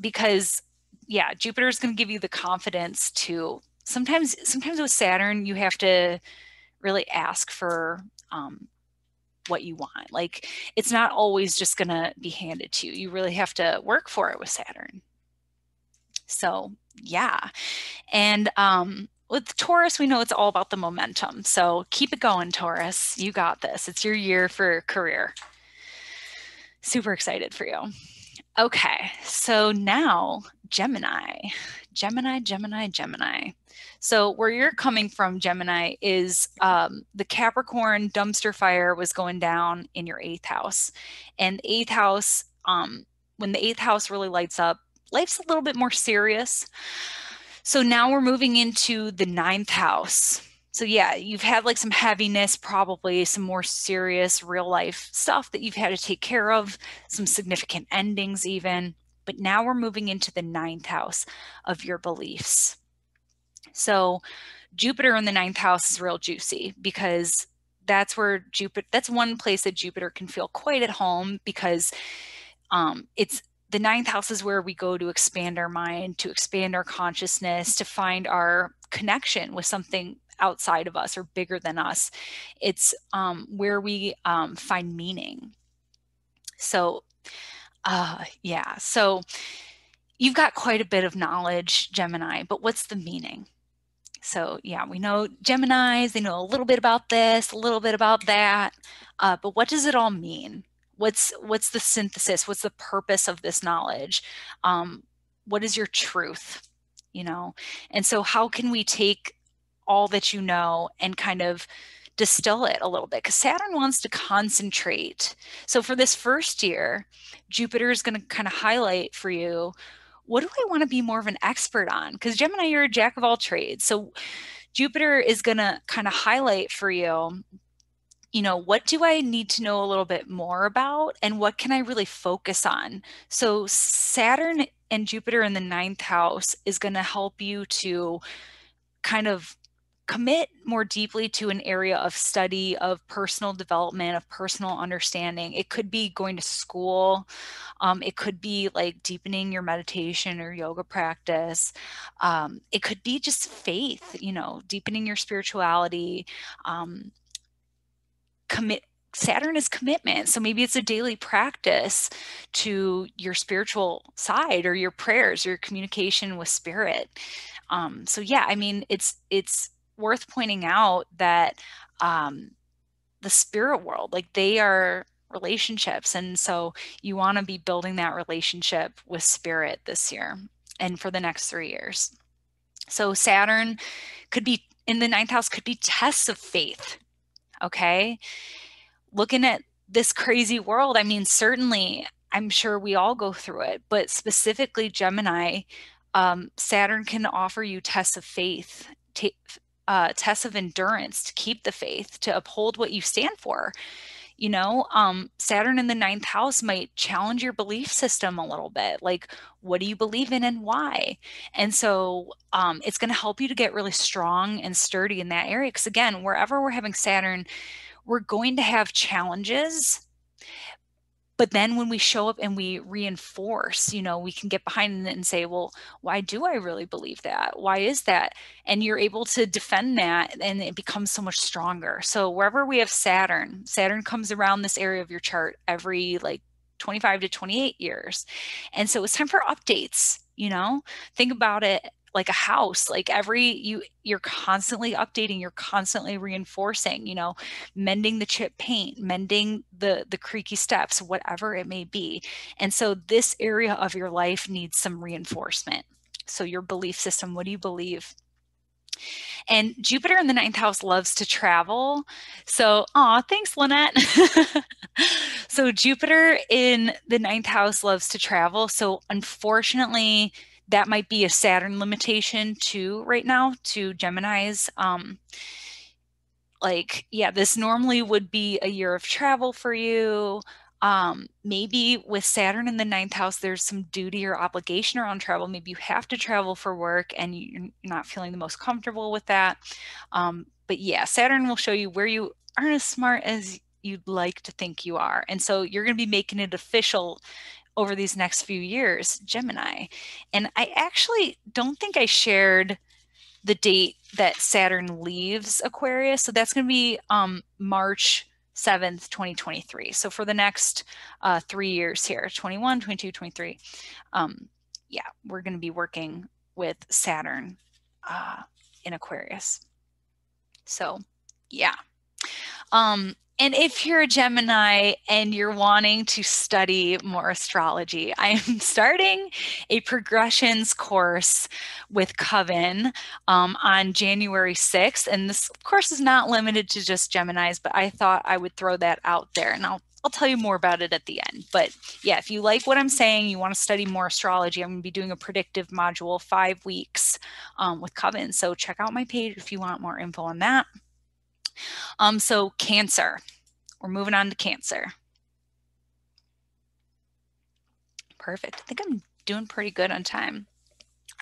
because yeah, Jupiter is going to give you the confidence to sometimes with Saturn, you have to really ask for what you want. Like, it's not always just going to be handed to you. You really have to work for it with Saturn. So yeah. And with Taurus, we know it's all about the momentum. So keep it going, Taurus. You got this. It's your year for career. Super excited for you. Okay, so now Gemini. So where you're coming from, Gemini, is the Capricorn dumpster fire was going down in your eighth house. And the eighth house, when the eighth house really lights up, life's a little bit more serious. So now we're moving into the ninth house. So yeah, you've had like some heaviness, probably some more serious real life stuff that you've had to take care of, some significant endings even. But now we're moving into the ninth house of your beliefs. So Jupiter in the ninth house is real juicy because that's where Jupiter, that's one place that Jupiter can feel quite at home, because it's the ninth house is where we go to expand our mind, to expand our consciousness, to find our connection with something outside of us or bigger than us. It's where we find meaning. So, yeah. So you've got quite a bit of knowledge, Gemini, but what's the meaning? So yeah, we know Geminis, they know a little bit about this, a little bit about that, but what does it all mean? What's the synthesis? What's the purpose of this knowledge? What is your truth? You know, and so how can we take all that you know and kind of distill it a little bit? Because Saturn wants to concentrate. So for this first year, Jupiter is going to kind of highlight for you, what do I want to be more of an expert on? Because Gemini, you're a jack of all trades. So Jupiter is going to kind of highlight for you, you know, what do I need to know a little bit more about, and what can I really focus on? So Saturn and Jupiter in the ninth house is going to help you to kind of commit more deeply to an area of study, of personal development, of personal understanding. It could be going to school. It could be like deepening your meditation or yoga practice. It could be just faith, you know, deepening your spirituality. Saturn is commitment. So maybe it's a daily practice to your spiritual side, or your prayers, or your communication with spirit. So yeah, I mean, it's worth pointing out that the spirit world, like, they are relationships. And so you want to be building that relationship with spirit this year and for the next 3 years. So Saturn could be in the ninth house, could be tests of faith. Okay. Looking at this crazy world, I mean, certainly, I'm sure we all go through it, but specifically Gemini, Saturn can offer you tests of faith, tests of endurance to keep the faith, to uphold what you stand for. You know, Saturn in the ninth house might challenge your belief system a little bit. Like, what do you believe in and why? And so it's going to help you to get really strong and sturdy in that area. Because again, wherever we're having Saturn, we're going to have challenges. But then when we show up and we reinforce, you know, we can get behind it and say, well, why do I really believe that? Why is that? And you're able to defend that, and it becomes so much stronger. So wherever we have Saturn, Saturn comes around this area of your chart every like 25 to 28 years. And so it's time for updates, you know, think about it like a house. Like you're constantly updating, you're constantly reinforcing, you know, mending the chip paint, mending the creaky steps, whatever it may be. And so this area of your life needs some reinforcement. So your belief system, what do you believe? And Jupiter in the ninth house loves to travel. So, thanks, Lynette. So Jupiter in the ninth house loves to travel. So unfortunately, that might be a Saturn limitation too right now to Geminis. Like, yeah, this normally would be a year of travel for you. Maybe with Saturn in the ninth house, there's some duty or obligation around travel. Maybe you have to travel for work and you're not feeling the most comfortable with that. But yeah, Saturn will show you where you aren't as smart as you'd like to think you are. And so you're going to be making it official over these next few years, Gemini. And I actually don't think I shared the date that Saturn leaves Aquarius. So that's going to be March 7th, 2023. So for the next 3 years here, 21, 22, 23, yeah, we're going to be working with Saturn in Aquarius. So yeah. And if you're a Gemini and you're wanting to study more astrology, I am starting a progressions course with Coven on January 6th. And this, of course, is not limited to just Geminis, but I thought I would throw that out there. And I'll tell you more about it at the end. But yeah, if you like what I'm saying, you want to study more astrology, I'm going to be doing a predictive module 5 weeks with Coven. So check out my page if you want more info on that. So Cancer, we're moving on to Cancer. Perfect. I think I'm doing pretty good on time.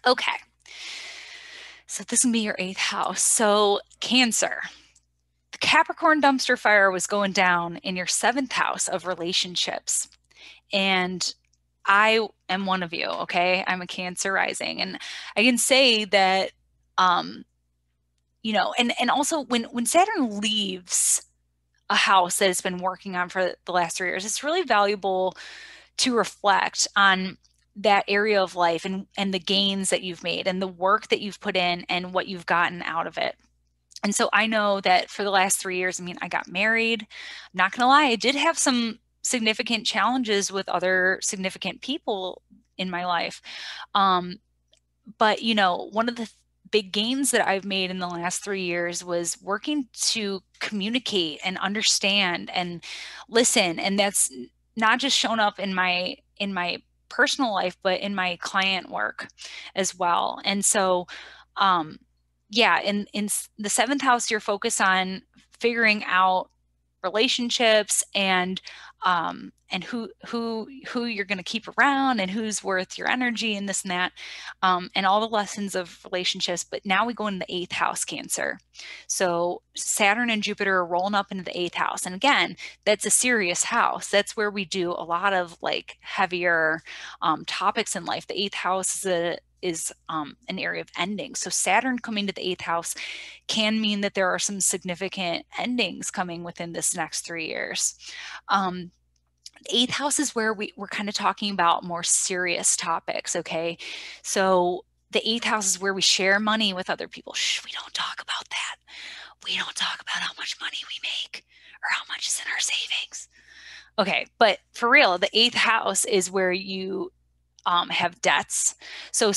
Okay. So this can be your 8th house. So Cancer, the Capricorn dumpster fire was going down in your 7th house of relationships. And I am one of you, okay? I'm a Cancer rising. And I can say that, you know, and also when Saturn leaves a house that it's been working on for the last 3 years, it's really valuable to reflect on that area of life and the gains that you've made and the work that you've put in and what you've gotten out of it. And so I know that for the last 3 years, I mean, I got married. I'm not going to lie, I did have some significant challenges with other significant people in my life. But, you know, one of the big gains that I've made in the last 3 years was working to communicate and understand and listen. And that's not just shown up in my personal life, but in my client work as well. And so, yeah, in the 7th house, you're focused on figuring out relationships and who you're going to keep around and who's worth your energy and this and that, and all the lessons of relationships. But now we go into the 8th house, Cancer. So Saturn and Jupiter are rolling up into the 8th house, and again, that's a serious house. That's where we do a lot of like heavier topics in life. The 8th house is an area of ending. So Saturn coming to the 8th house can mean that there are some significant endings coming within this next 3 years. The 8th house is where we're kind of talking about more serious topics, okay? So the 8th house is where we share money with other people. Shh, we don't talk about that. We don't talk about how much money we make or how much is in our savings. Okay, but for real, the 8th house is where you have debts. So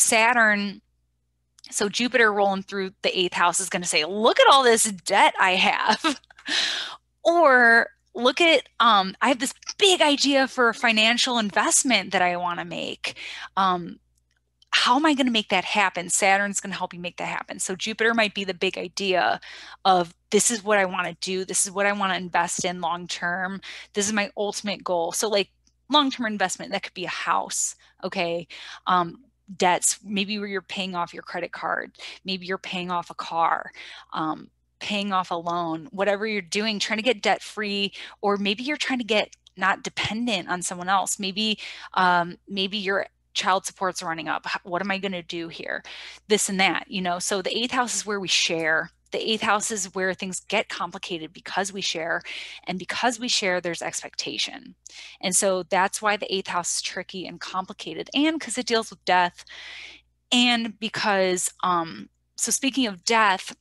Jupiter rolling through the 8th house is going to say, look at all this debt I have. Or look at, I have this big idea for a financial investment that I want to make. How am I going to make that happen? Saturn's going to help you make that happen. So Jupiter might be the big idea of, this is what I want to do. This is what I want to invest in long term. This is my ultimate goal. So like long-term investment, that could be a house, okay? Debts, maybe where you're paying off your credit card, maybe you're paying off a car, paying off a loan, whatever you're doing, trying to get debt free, or maybe you're trying to get not dependent on someone else. Maybe your child support's running up. What am I going to do here? This and that, you know? So the 8th house is where we share. The 8th house is where things get complicated because we share, and because we share, there's expectation. And so that's why the 8th house is tricky and complicated, and because it deals with death, and because, so speaking of death,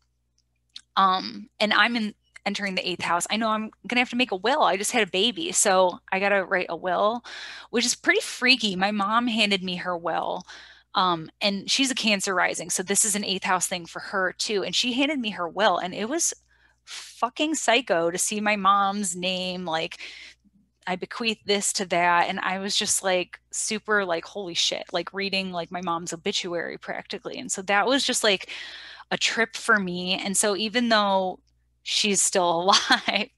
and I'm entering the 8th house, I know I'm going to have to make a will. I just had a baby, so I got to write a will, which is pretty freaky. My mom handed me her will. And she's a Cancer rising, so this is an 8th house thing for her too. And she handed me her will, and it was fucking psycho to see my mom's name, like I bequeath this to that. And I was just like super like, holy shit, like reading like my mom's obituary practically. And so that was just like a trip for me. And so even though she's still alive,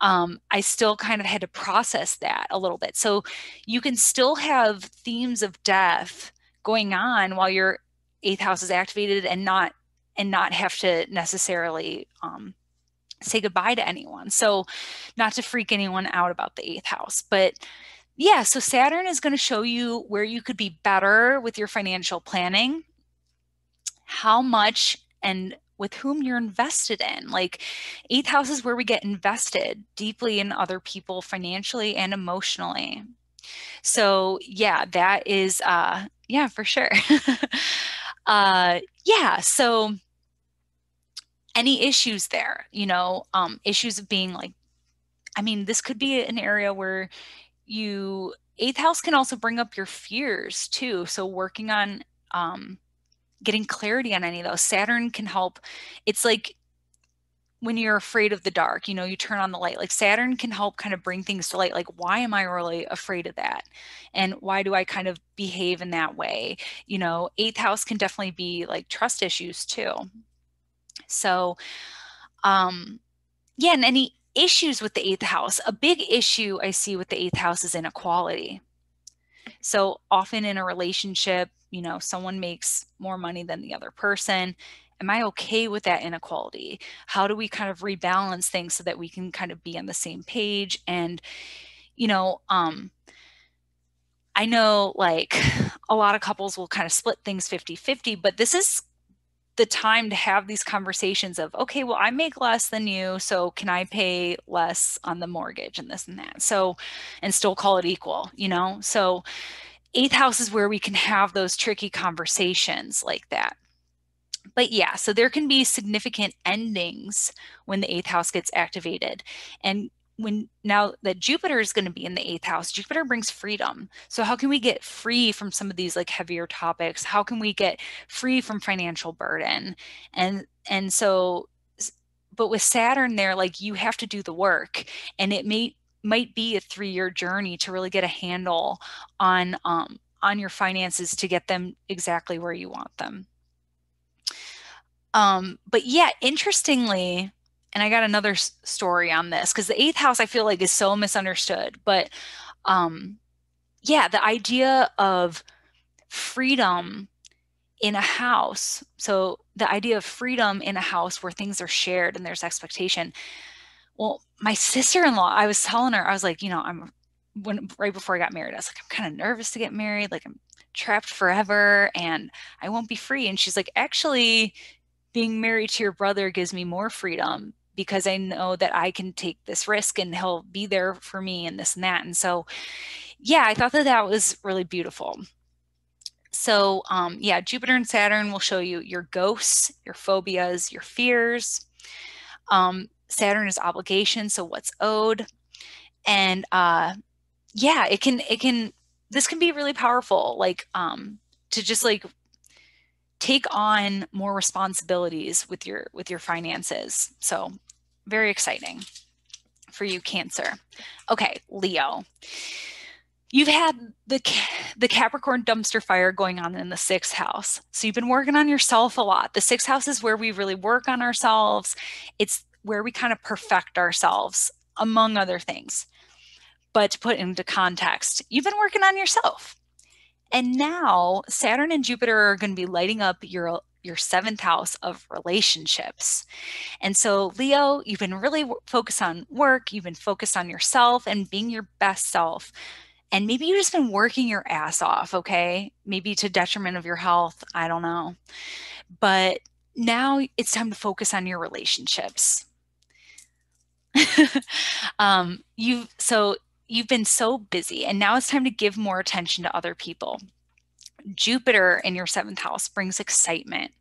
I still kind of had to process that a little bit. So you can still have themes of death going on while your 8th house is activated, and not have to necessarily say goodbye to anyone. So not to freak anyone out about the 8th house, but Yeah, so Saturn is going to show you where you could be better with your financial planning, how much and with whom you're invested in. Like, eighth house is where we get invested deeply in other people financially and emotionally. So yeah, that is yeah, for sure. Yeah, so any issues there, issues of being like, I mean, this could be an area where eighth house can also bring up your fears too. So working on um getting clarity on any of those. Saturn can help. It's like when you're afraid of the dark, you turn on the light. Like Saturn can help kind of bring things to light. Like, why am I really afraid of that? And why do I kind of behave in that way? Eighth house can definitely be like trust issues too. So, um, yeah, and any issues with the eighth house, a big issue I see with the eighth house is inequality. So often in a relationship, someone makes more money than the other person. Am I okay with that inequality? How do we kind of rebalance things so that we can kind of be on the same page? And, you know, um, I know like a lot of couples will kind of split things 50-50, but this is the time to have these conversations of, okay, well, I make less than you, so can I pay less on the mortgage and this and that? So, and still call it equal, So eighth house is where we can have those tricky conversations like that. But yeah, so there can be significant endings when the eighth house gets activated. And now that Jupiter is going to be in the eighth house, Jupiter brings freedom. So how can we get free from some of these like heavier topics? How can we get free from financial burden? And so, but with Saturn there, like you have to do the work, and it might be a 3-year journey to really get a handle on your finances to get them exactly where you want them. But yeah, interestingly, and I got another story on this because the eighth house I feel like is so misunderstood. But um, yeah, the idea of freedom in a house. So the idea of freedom in a house where things are shared and there's expectation. Well, my sister-in-law, I was telling her, I was like, right before I got married, I was like, I'm kind of nervous to get married. Like I'm trapped forever and I won't be free. And she's like, actually, being married to your brother gives me more freedom because I know that I can take this risk and he'll be there for me and this and that. And so, yeah, I thought that that was really beautiful. So, yeah, Jupiter and Saturn will show you your ghosts, your phobias, your fears. Saturn is obligation, so what's owed. And yeah, this can be really powerful, like to just like take on more responsibilities with your finances. So very exciting for you, Cancer. Okay, Leo. You've had the Capricorn dumpster fire going on in the sixth house. So you've been working on yourself a lot. The sixth house is where we really work on ourselves. It's where we kind of perfect ourselves, among other things. But to put into context, you've been working on yourself. And now Saturn and Jupiter are going to be lighting up your seventh house of relationships. And so, Leo, you've been really focused on work, you've been focused on yourself and being your best self. And maybe you've just been working your ass off, okay? Maybe to detriment of your health. I don't know. But now it's time to focus on your relationships. You've been so busy, and now it's time to give more attention to other people. Jupiter in your seventh house brings excitement.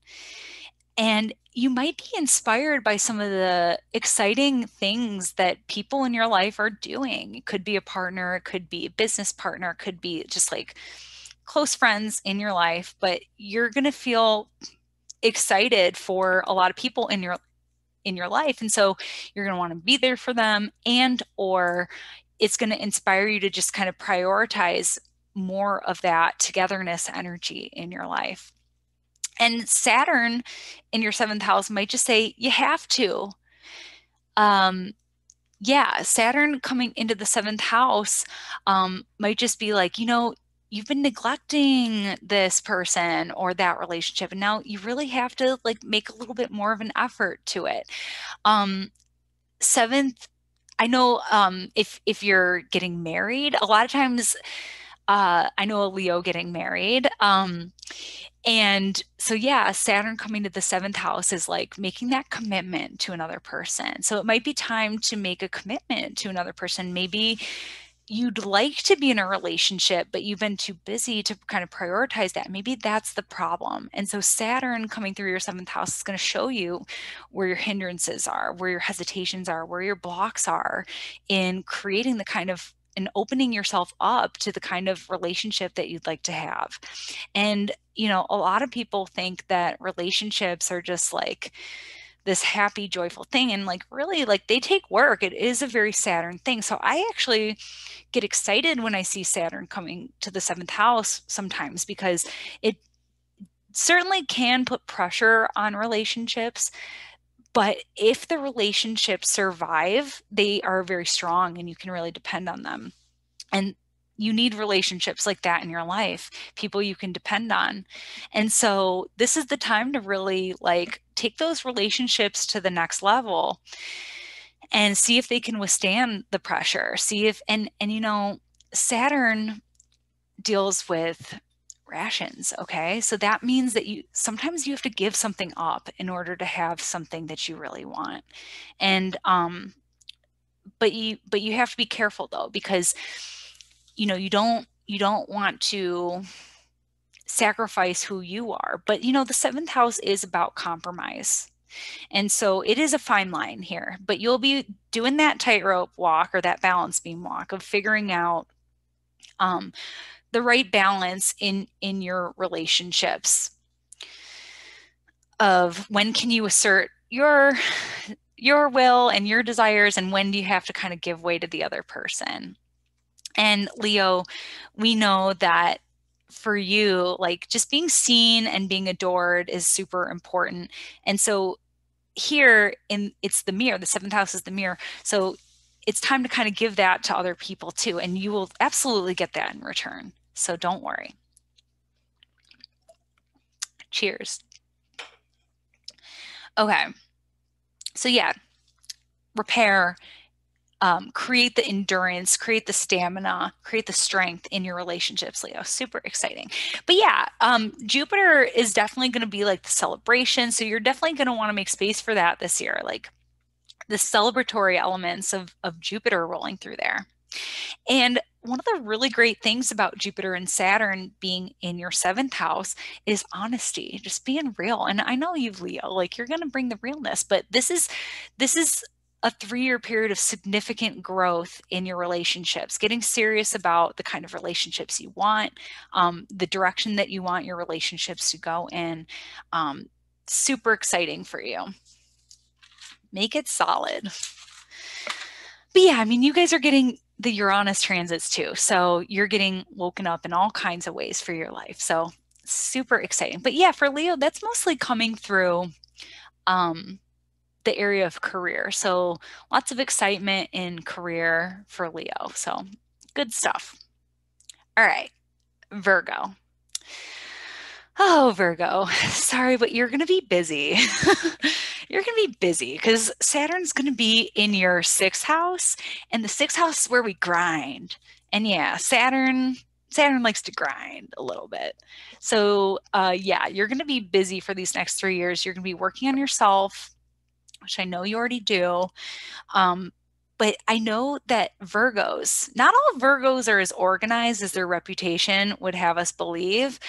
And you might be inspired by some of the exciting things that people in your life are doing. It could be a partner, it could be a business partner, it could be just like close friends in your life, but you're going to feel excited for a lot of people in your life. And so you're going to want to be there for them, and or it's going to inspire you to just kind of prioritize more of that togetherness energy in your life. And Saturn in your seventh house might just say, you have to. Yeah, Saturn coming into the seventh house might just be like, you've been neglecting this person or that relationship, and now you really have to like make a little bit more of an effort to it. Seventh I know if you're getting married, a lot of times I know a Leo getting married. And so, yeah, Saturn coming to the seventh house is like making that commitment to another person. So it might be time to make a commitment to another person. Maybe you'd like to be in a relationship, but you've been too busy to kind of prioritize that. Maybe that's the problem. And so Saturn coming through your seventh house is going to show you where your hindrances are, where your hesitations are, where your blocks are in creating the kind of and opening yourself up to the kind of relationship that you'd like to have. And, a lot of people think that relationships are just like this happy, joyful thing. And like, really, like they take work. It is a very Saturn thing. So I actually get excited when I see Saturn coming to the seventh house sometimes because it certainly can put pressure on relationships. But if the relationships survive, they are very strong and you can really depend on them. And you need relationships like that in your life, people you can depend on. And so this is the time to really like take those relationships to the next level and see if they can withstand the pressure. See if Saturn deals with rations, okay? So that means that you sometimes you have to give something up in order to have something that you really want. And but you have to be careful though, because you don't want to sacrifice who you are. But the seventh house is about compromise. And so it is a fine line here, but you'll be doing that tightrope walk or that balance beam walk of figuring out the right balance in your relationships of when can you assert your will and your desires and when do you have to kind of give way to the other person. And Leo, we know that for you, like just being seen and being adored is super important. And so here it's the mirror, the seventh house is the mirror. So it's time to kind of give that to other people too. And you will absolutely get that in return. So don't worry. Cheers. Okay. So yeah, repair, create the endurance, create the stamina, create the strength in your relationships, Leo. Super exciting. But yeah, Jupiter is definitely going to be like the celebration. So you're definitely going to want to make space for that this year. Like the celebratory elements of Jupiter rolling through there. And one of the really great things about Jupiter and Saturn being in your seventh house is honesty, just being real. And I know you've Leo, like you're going to bring the realness, but this is a 3-year period of significant growth in your relationships, getting serious about the kind of relationships you want, the direction that you want your relationships to go in. Super exciting for you. Make it solid. But yeah, I mean, you guys are getting the Uranus transits too. So you're getting woken up in all kinds of ways for your life. So super exciting. But yeah, for Leo, that's mostly coming through the area of career. So lots of excitement in career for Leo. So good stuff. All right, Virgo. Oh, Virgo, sorry, but you're going to be busy. You're going to be busy because Saturn's going to be in your sixth house, and the sixth house is where we grind. And yeah, Saturn likes to grind a little bit. So yeah, you're going to be busy for these next 3 years. You're going to be working on yourself, which I know you already do. But I know that Virgos, not all Virgos are as organized as their reputation would have us believe.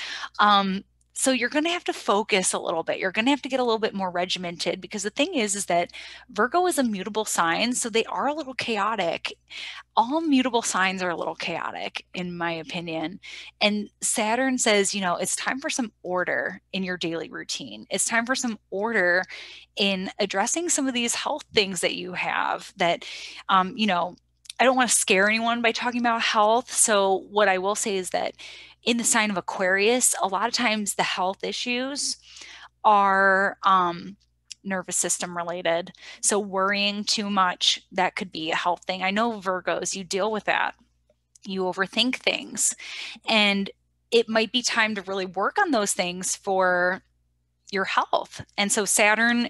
So you're going to have to focus a little bit. You're going to have to get a little bit more regimented because the thing is that Virgo is a mutable sign, so they are a little chaotic. All mutable signs are a little chaotic, in my opinion. And Saturn says, it's time for some order in your daily routine. It's time for some order in addressing some of these health things that you have that, I don't want to scare anyone by talking about health. So what I will say is that in the sign of Aquarius, a lot of times the health issues are nervous system related. So worrying too much, that could be a health thing. I know Virgos, you deal with that. You overthink things. And it might be time to really work on those things for your health. And so Saturn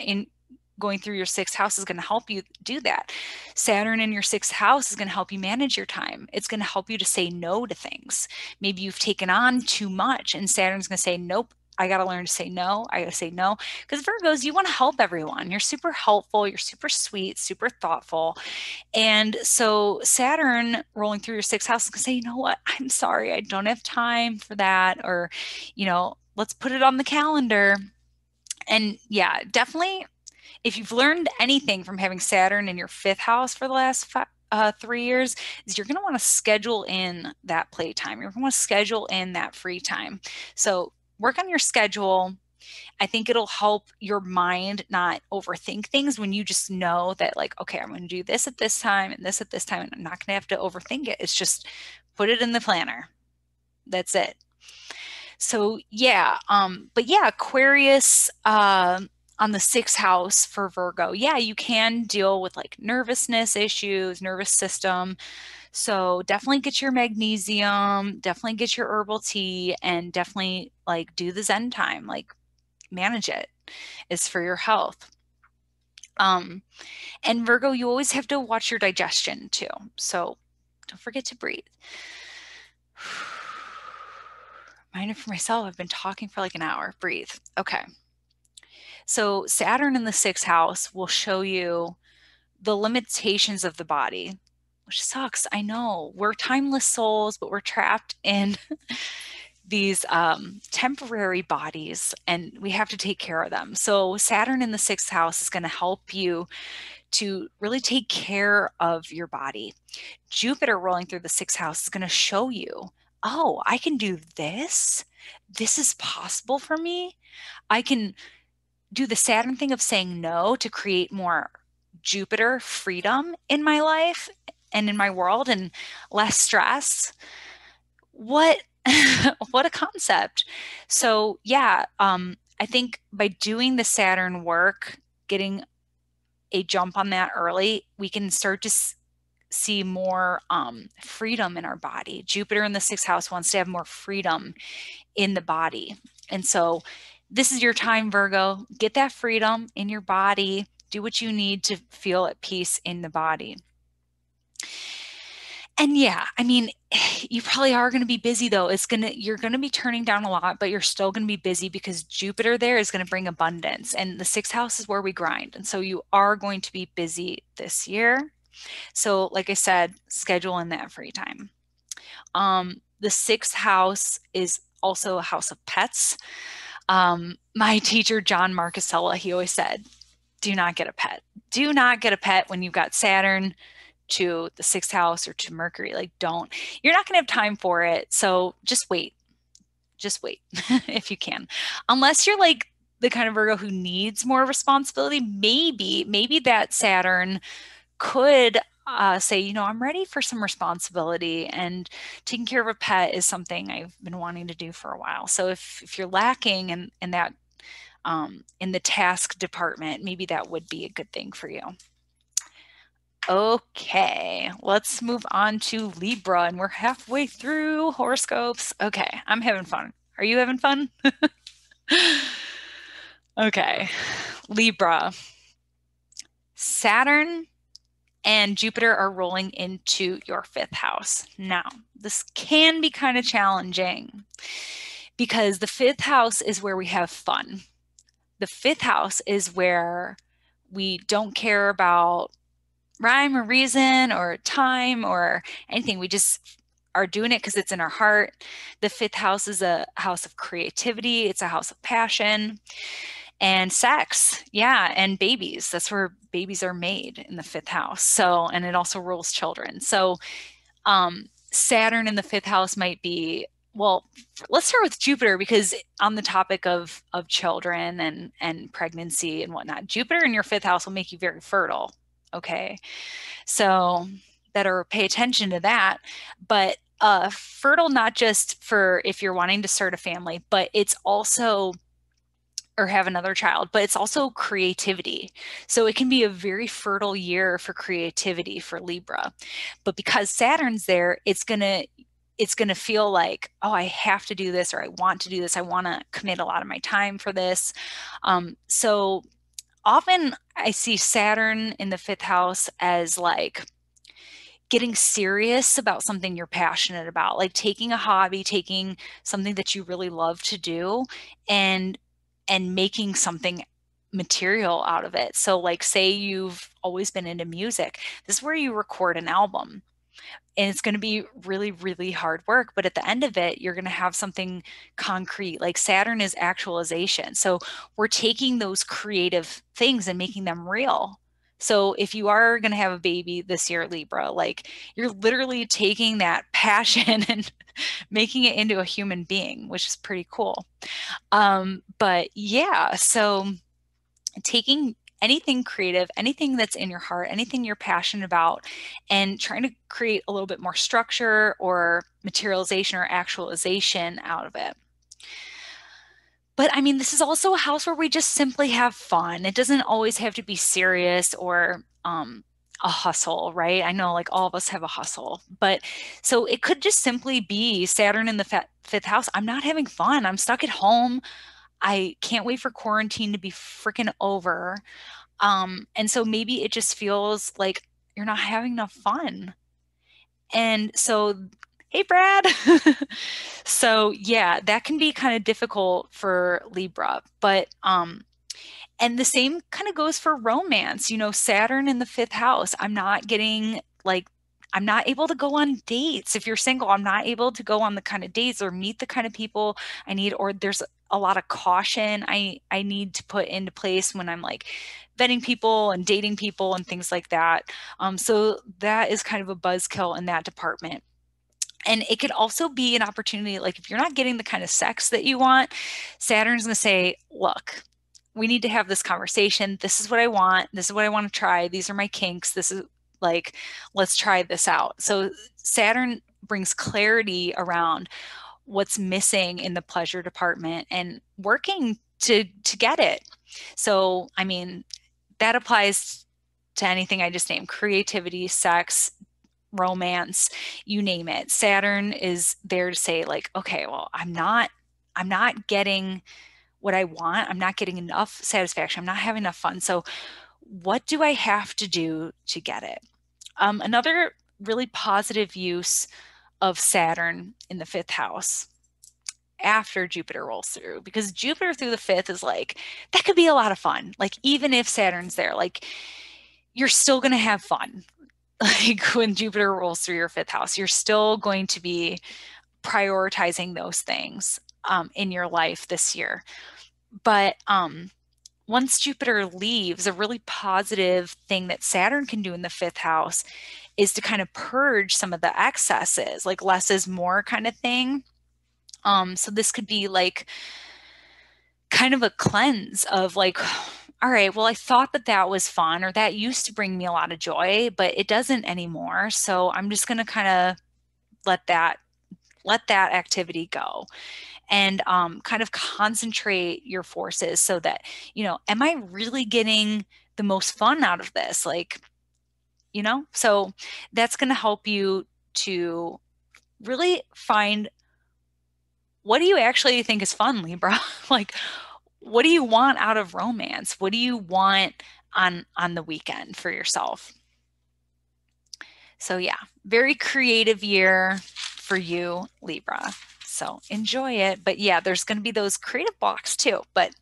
going through your sixth house is going to help you do that. Saturn in your sixth house is going to help you manage your time. It's going to help you to say no to things. Maybe you've taken on too much and Saturn's going to say, nope, I got to learn to say no. I got to say no. Because Virgos, you want to help everyone. You're super helpful. You're super sweet, super thoughtful. And so Saturn rolling through your sixth house is going to say, you know what? I'm sorry. I don't have time for that. Or, let's put it on the calendar. And yeah, definitely, if you've learned anything from having Saturn in your fifth house for the last 3 years, is you're going to want to schedule in that playtime. You're going to want to schedule in that free time. So work on your schedule. I think it'll help your mind not overthink things when you just know that, like, okay, I'm going to do this at this time and this at this time, and I'm not going to have to overthink it. It's just put it in the planner. That's it. So yeah, but yeah, Aquarius on the sixth house for Virgo. Yeah, you can deal with like nervousness issues, nervous system. So definitely get your magnesium, definitely get your herbal tea, and definitely like do the Zen time, like manage it. It's for your health. And Virgo, you always have to watch your digestion too. So don't forget to breathe. Reminder for myself, I've been talking for like an hour. Breathe. Okay. So Saturn in the sixth house will show you the limitations of the body, which sucks. I know we're timeless souls, but we're trapped in these temporary bodies and we have to take care of them. So Saturn in the sixth house is going to help you to really take care of your body. Jupiter rolling through the sixth house is going to show you, oh, I can do this. This is possible for me. I can do the Saturn thing of saying no to create more Jupiter freedom in my life and in my world and less stress. What what a concept. So yeah, I think by doing the Saturn work, getting a jump on that early, we can start to see more freedom in our body. Jupiter in the sixth house wants to have more freedom in the body. And so this is your time, Virgo. Get that freedom in your body. Do what you need to feel at peace in the body. And yeah, I mean, you probably are going to be busy though. You're going to be turning down a lot, but you're still going to be busy because Jupiter there is going to bring abundance. And the sixth house is where we grind. And so you are going to be busy this year. So like I said, schedule in that free time. The sixth house is also a house of pets. My teacher, John Marcusella, he always said, do not get a pet. Do not get a pet when you've got Saturn to the sixth house or to Mercury. Like, don't. You're not going to have time for it. So just wait. Just wait if you can. Unless you're like the kind of Virgo who needs more responsibility, maybe that Saturn could say, I'm ready for some responsibility, and taking care of a pet is something I've been wanting to do for a while. So if you're lacking in that, in the task department, maybe that would be a good thing for you. Okay, let's move on to Libra, and we're halfway through horoscopes. Okay, I'm having fun. Are you having fun? Okay, Libra. Saturn and Jupiter are rolling into your fifth house. Now, this can be kind of challenging because the fifth house is where we have fun. The fifth house is where we don't care about rhyme or reason or time or anything. We just are doing it because it's in our heart. The fifth house is a house of creativity. It's a house of passion and sex. Yeah. And babies. That's where babies are made, in the fifth house. So, and it also rules children. So, Saturn in the fifth house might be, well, let's start with Jupiter, because on the topic of children and pregnancy and whatnot, Jupiter in your fifth house will make you very fertile. Okay. So better pay attention to that. But fertile, not just for if you're wanting to start a family, but it's also, or have another child, but it's also creativity. So it can be a very fertile year for creativity for Libra. But because Saturn's there, it's going to feel like, oh, I have to do this, or I want to do this. I want to commit a lot of my time for this. So often I see Saturn in the fifth house as like getting serious about something you're passionate about, like taking a hobby, taking something that you really love to do and making something material out of it. So like say you've always been into music. This is where you record an album. And it's going to be really, really hard work. But at the end of it, you're going to have something concrete. Like Saturn is actualization. So we're taking those creative things and making them real. So if you are going to have a baby this year, Libra, like you're literally taking that passion and making it into a human being, which is pretty cool. But yeah, so taking anything creative, anything that's in your heart, anything you're passionate about, and trying to create a little bit more structure or materialization or actualization out of it. But I mean, this is also a house where we just simply have fun. It doesn't always have to be serious or a hustle, right? I know like all of us have a hustle, but so it could just simply be Saturn in the fifth house. I'm not having fun. I'm stuck at home. I can't wait for quarantine to be freaking over. And so maybe it just feels like you're not having enough fun. And so, hey, Brad. So, yeah, that can be kind of difficult for Libra, but and the same kind of goes for romance. You know, Saturn in the fifth house. I'm not getting like, I'm not able to go on dates. If you're single, I'm not able to go on the kind of dates or meet the kind of people I need, or there's a lot of caution I need to put into place when I'm like vetting people and dating people and things like that. So that is kind of a buzzkill in that department. And it could also be an opportunity, like if you're not getting the kind of sex that you want, Saturn's going to say, look, we need to have this conversation. This is what I want. This is what I want to try. These are my kinks. This is like, let's try this out. So Saturn brings clarity around what's missing in the pleasure department and working to get it. So, I mean, that applies to anything I just named: creativity, sex, romance, you name it. Saturn is there to say like, okay, well, I'm not getting what I want. I'm not getting enough satisfaction. I'm not having enough fun. So what do I have to do to get it? Another really positive use of Saturn in the fifth house after Jupiter rolls through, because Jupiter through the fifth is like, that could be a lot of fun. Like, even if Saturn's there, like, you're still going to have fun. Like, when Jupiter rolls through your fifth house, you're still going to be prioritizing those things in your life this year. But once Jupiter leaves, a really positive thing that Saturn can do in the fifth house is to kind of purge some of the excesses, like less is more kind of thing. So this could be like kind of a cleanse of like, all right, well, I thought that that was fun, or that used to bring me a lot of joy, but it doesn't anymore. So I'm just going to kind of let that activity go, and kind of concentrate your forces so that, am I really getting the most fun out of this? Like, so that's going to help you to really find, what do you actually think is fun, Libra? Like, what do you want out of romance? What do you want on the weekend for yourself? So yeah, very creative year for you, Libra. So enjoy it. But yeah, there's going to be those creative blocks too. But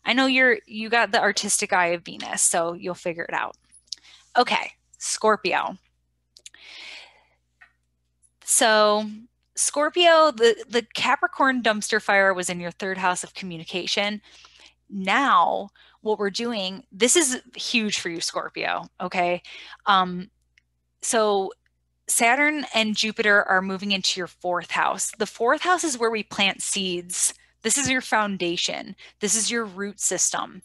I know you got the artistic eye of Venus, so you'll figure it out. Okay, Scorpio. So Scorpio, the Capricorn dumpster fire was in your third house of communication. Now, what we're doing, this is huge for you, Scorpio. Okay. So Saturn and Jupiter are moving into your fourth house. The fourth house is where we plant seeds. This is your foundation. This is your root system.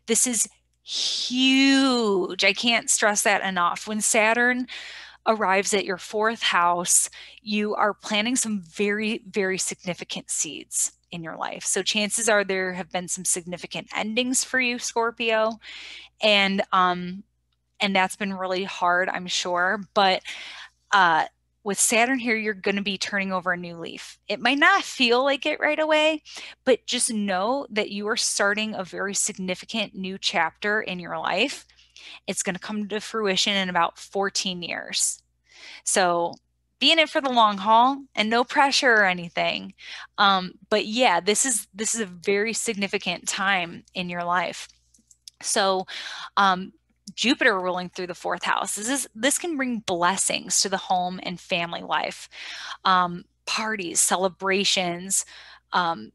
This is huge. I can't stress that enough. When Saturn arrives at your fourth house, you are planting some very, very significant seeds in your life. So chances are there have been some significant endings for you, Scorpio. And that's been really hard, I'm sure. But with Saturn here, you're going to be turning over a new leaf. It might not feel like it right away, but just know that you are starting a very significant new chapter in your life. It's going to come to fruition in about 14 years. So be in it for the long haul and no pressure or anything. But yeah, this is a very significant time in your life. So Jupiter ruling through the fourth house. This can bring blessings to the home and family life. Parties, celebrations,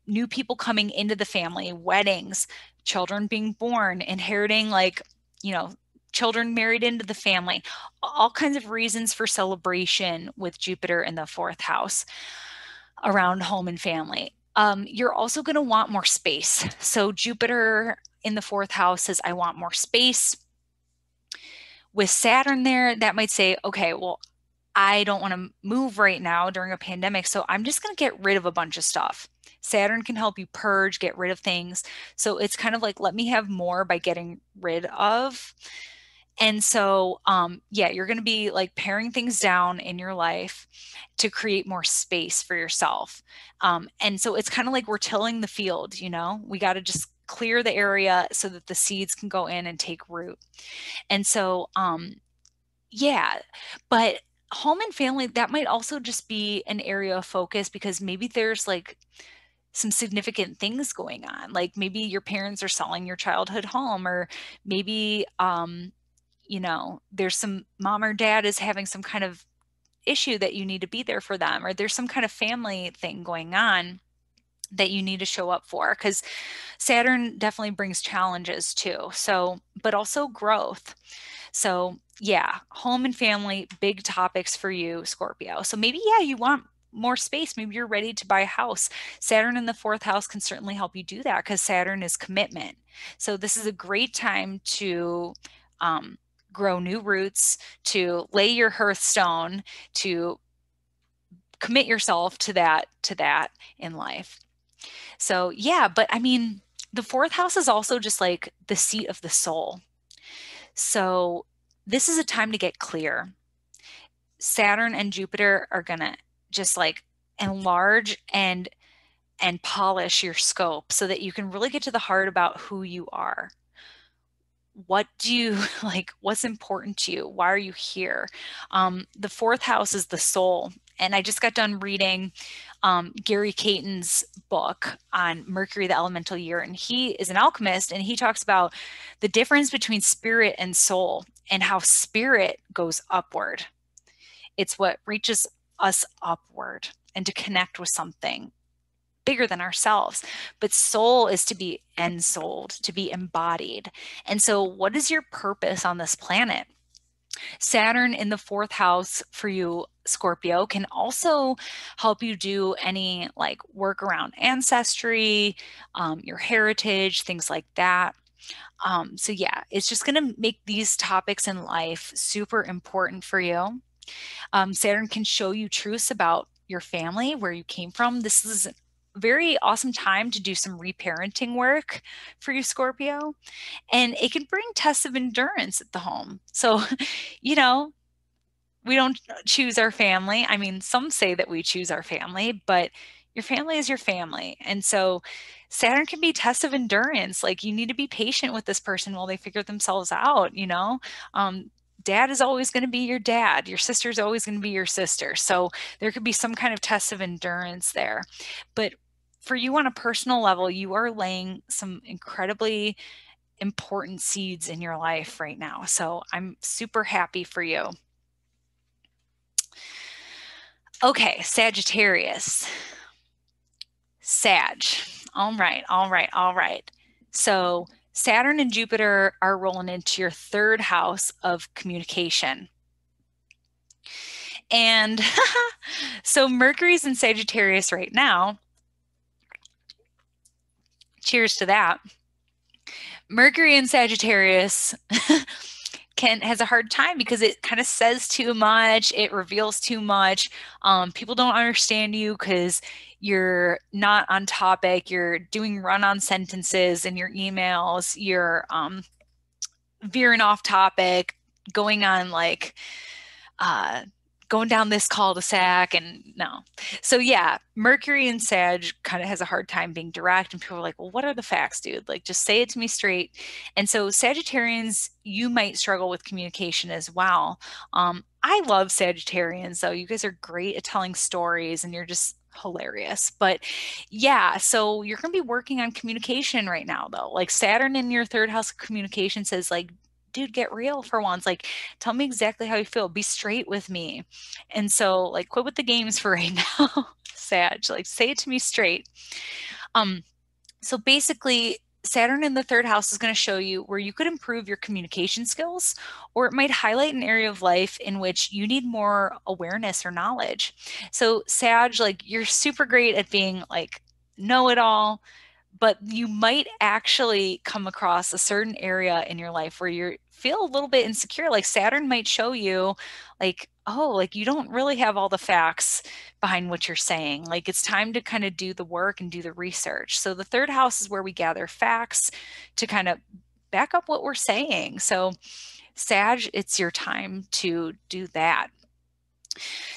new people coming into the family, weddings, children being born, inheriting, like, you know, children married into the family, all kinds of reasons for celebration with Jupiter in the fourth house around home and family. You're also going to want more space. So Jupiter in the fourth house says, I want more space. With Saturn there, that might say, okay, well, I don't want to move right now during a pandemic, so I'm just going to get rid of a bunch of stuff. Saturn can help you purge, get rid of things. So it's kind of like, let me have more by getting rid of. And so, yeah, you're going to be like paring things down in your life to create more space for yourself. And so it's kind of like we're tilling the field, we got to just clear the area so that the seeds can go in and take root. And so, yeah, but home and family, that might also just be an area of focus because maybe there's like some significant things going on. Like maybe your parents are selling your childhood home, or maybe, there's some mom or dad is having some kind of issue that you need to be there for them, or there's some kind of family thing going on that you need to show up for, because Saturn definitely brings challenges too. So, but also growth. So, yeah, home and family, big topics for you, Scorpio. So maybe, yeah, you want more space. Maybe you're ready to buy a house. Saturn in the fourth house can certainly help you do that because Saturn is commitment. So this is a great time to grow new roots, to lay your hearthstone, to commit yourself to that in life. So yeah, but I mean, the fourth house is also just like the seat of the soul. So this is a time to get clear. Saturn and Jupiter are going to just like enlarge and polish your scope so that you can really get to the heart about who you are. What do you like? What's important to you? Why are you here? The fourth house is the soul. And I just got done reading Gary Caton's book on Mercury, the elemental year. And he is an alchemist, and he talks about the difference between spirit and soul and how spirit goes upward. It's what reaches us upward and to connect with something bigger than ourselves. But soul is to be ensouled, to be embodied. And so, what is your purpose on this planet? Saturn in the fourth house for you, Scorpio, can also help you do any like work around ancestry, your heritage, things like that. So, yeah, it's just going to make these topics in life super important for you. Saturn can show you truths about your family, where you came from. This is a very awesome time to do some reparenting work for you, Scorpio. And it can bring tests of endurance at the home. So, you know, we don't choose our family. I mean, some say that we choose our family, but your family is your family. And so Saturn can be a test of endurance. Like you need to be patient with this person while they figure themselves out, Dad is always going to be your dad. Your sister is always going to be your sister. So there could be some kind of test of endurance there. But for you on a personal level, you are laying some incredibly important seeds in your life right now. So I'm super happy for you. Okay, Sagittarius. Sag. All right, all right, all right. So Saturn and Jupiter are rolling into your third house of communication. And so Mercury's in Sagittarius right now. Cheers to that. Mercury in Sagittarius has a hard time because it kind of says too much. It reveals too much. People don't understand you because you're not on topic. You're doing run-on sentences in your emails. You're veering off topic, going on like going down this cul-de-sac and no. So yeah, Mercury in Sag kind of has a hard time being direct, and people are like, well, what are the facts, dude? Like, just say it to me straight. And so Sagittarians, you might struggle with communication as well. I love Sagittarians, though. You guys are great at telling stories and you're just hilarious. But yeah, so you're going to be working on communication right now, though. Like Saturn in your third house of communication says, like, dude, get real for once. Like, tell me exactly how you feel. Be straight with me. And so, like, quit with the games for right now, Sag. Like, say it to me straight. Um, so basically, Saturn in the third house is going to show you where you could improve your communication skills, or it might highlight an area of life in which you need more awareness or knowledge. So, Sag, like, you're super great at being like know it all, but you might actually come across a certain area in your life where you feel a little bit insecure. Like Saturn might show you, like, oh, like you don't really have all the facts behind what you're saying. Like it's time to kind of do the work and do the research. So the third house is where we gather facts to kind of back up what we're saying. So Sag, it's your time to do that.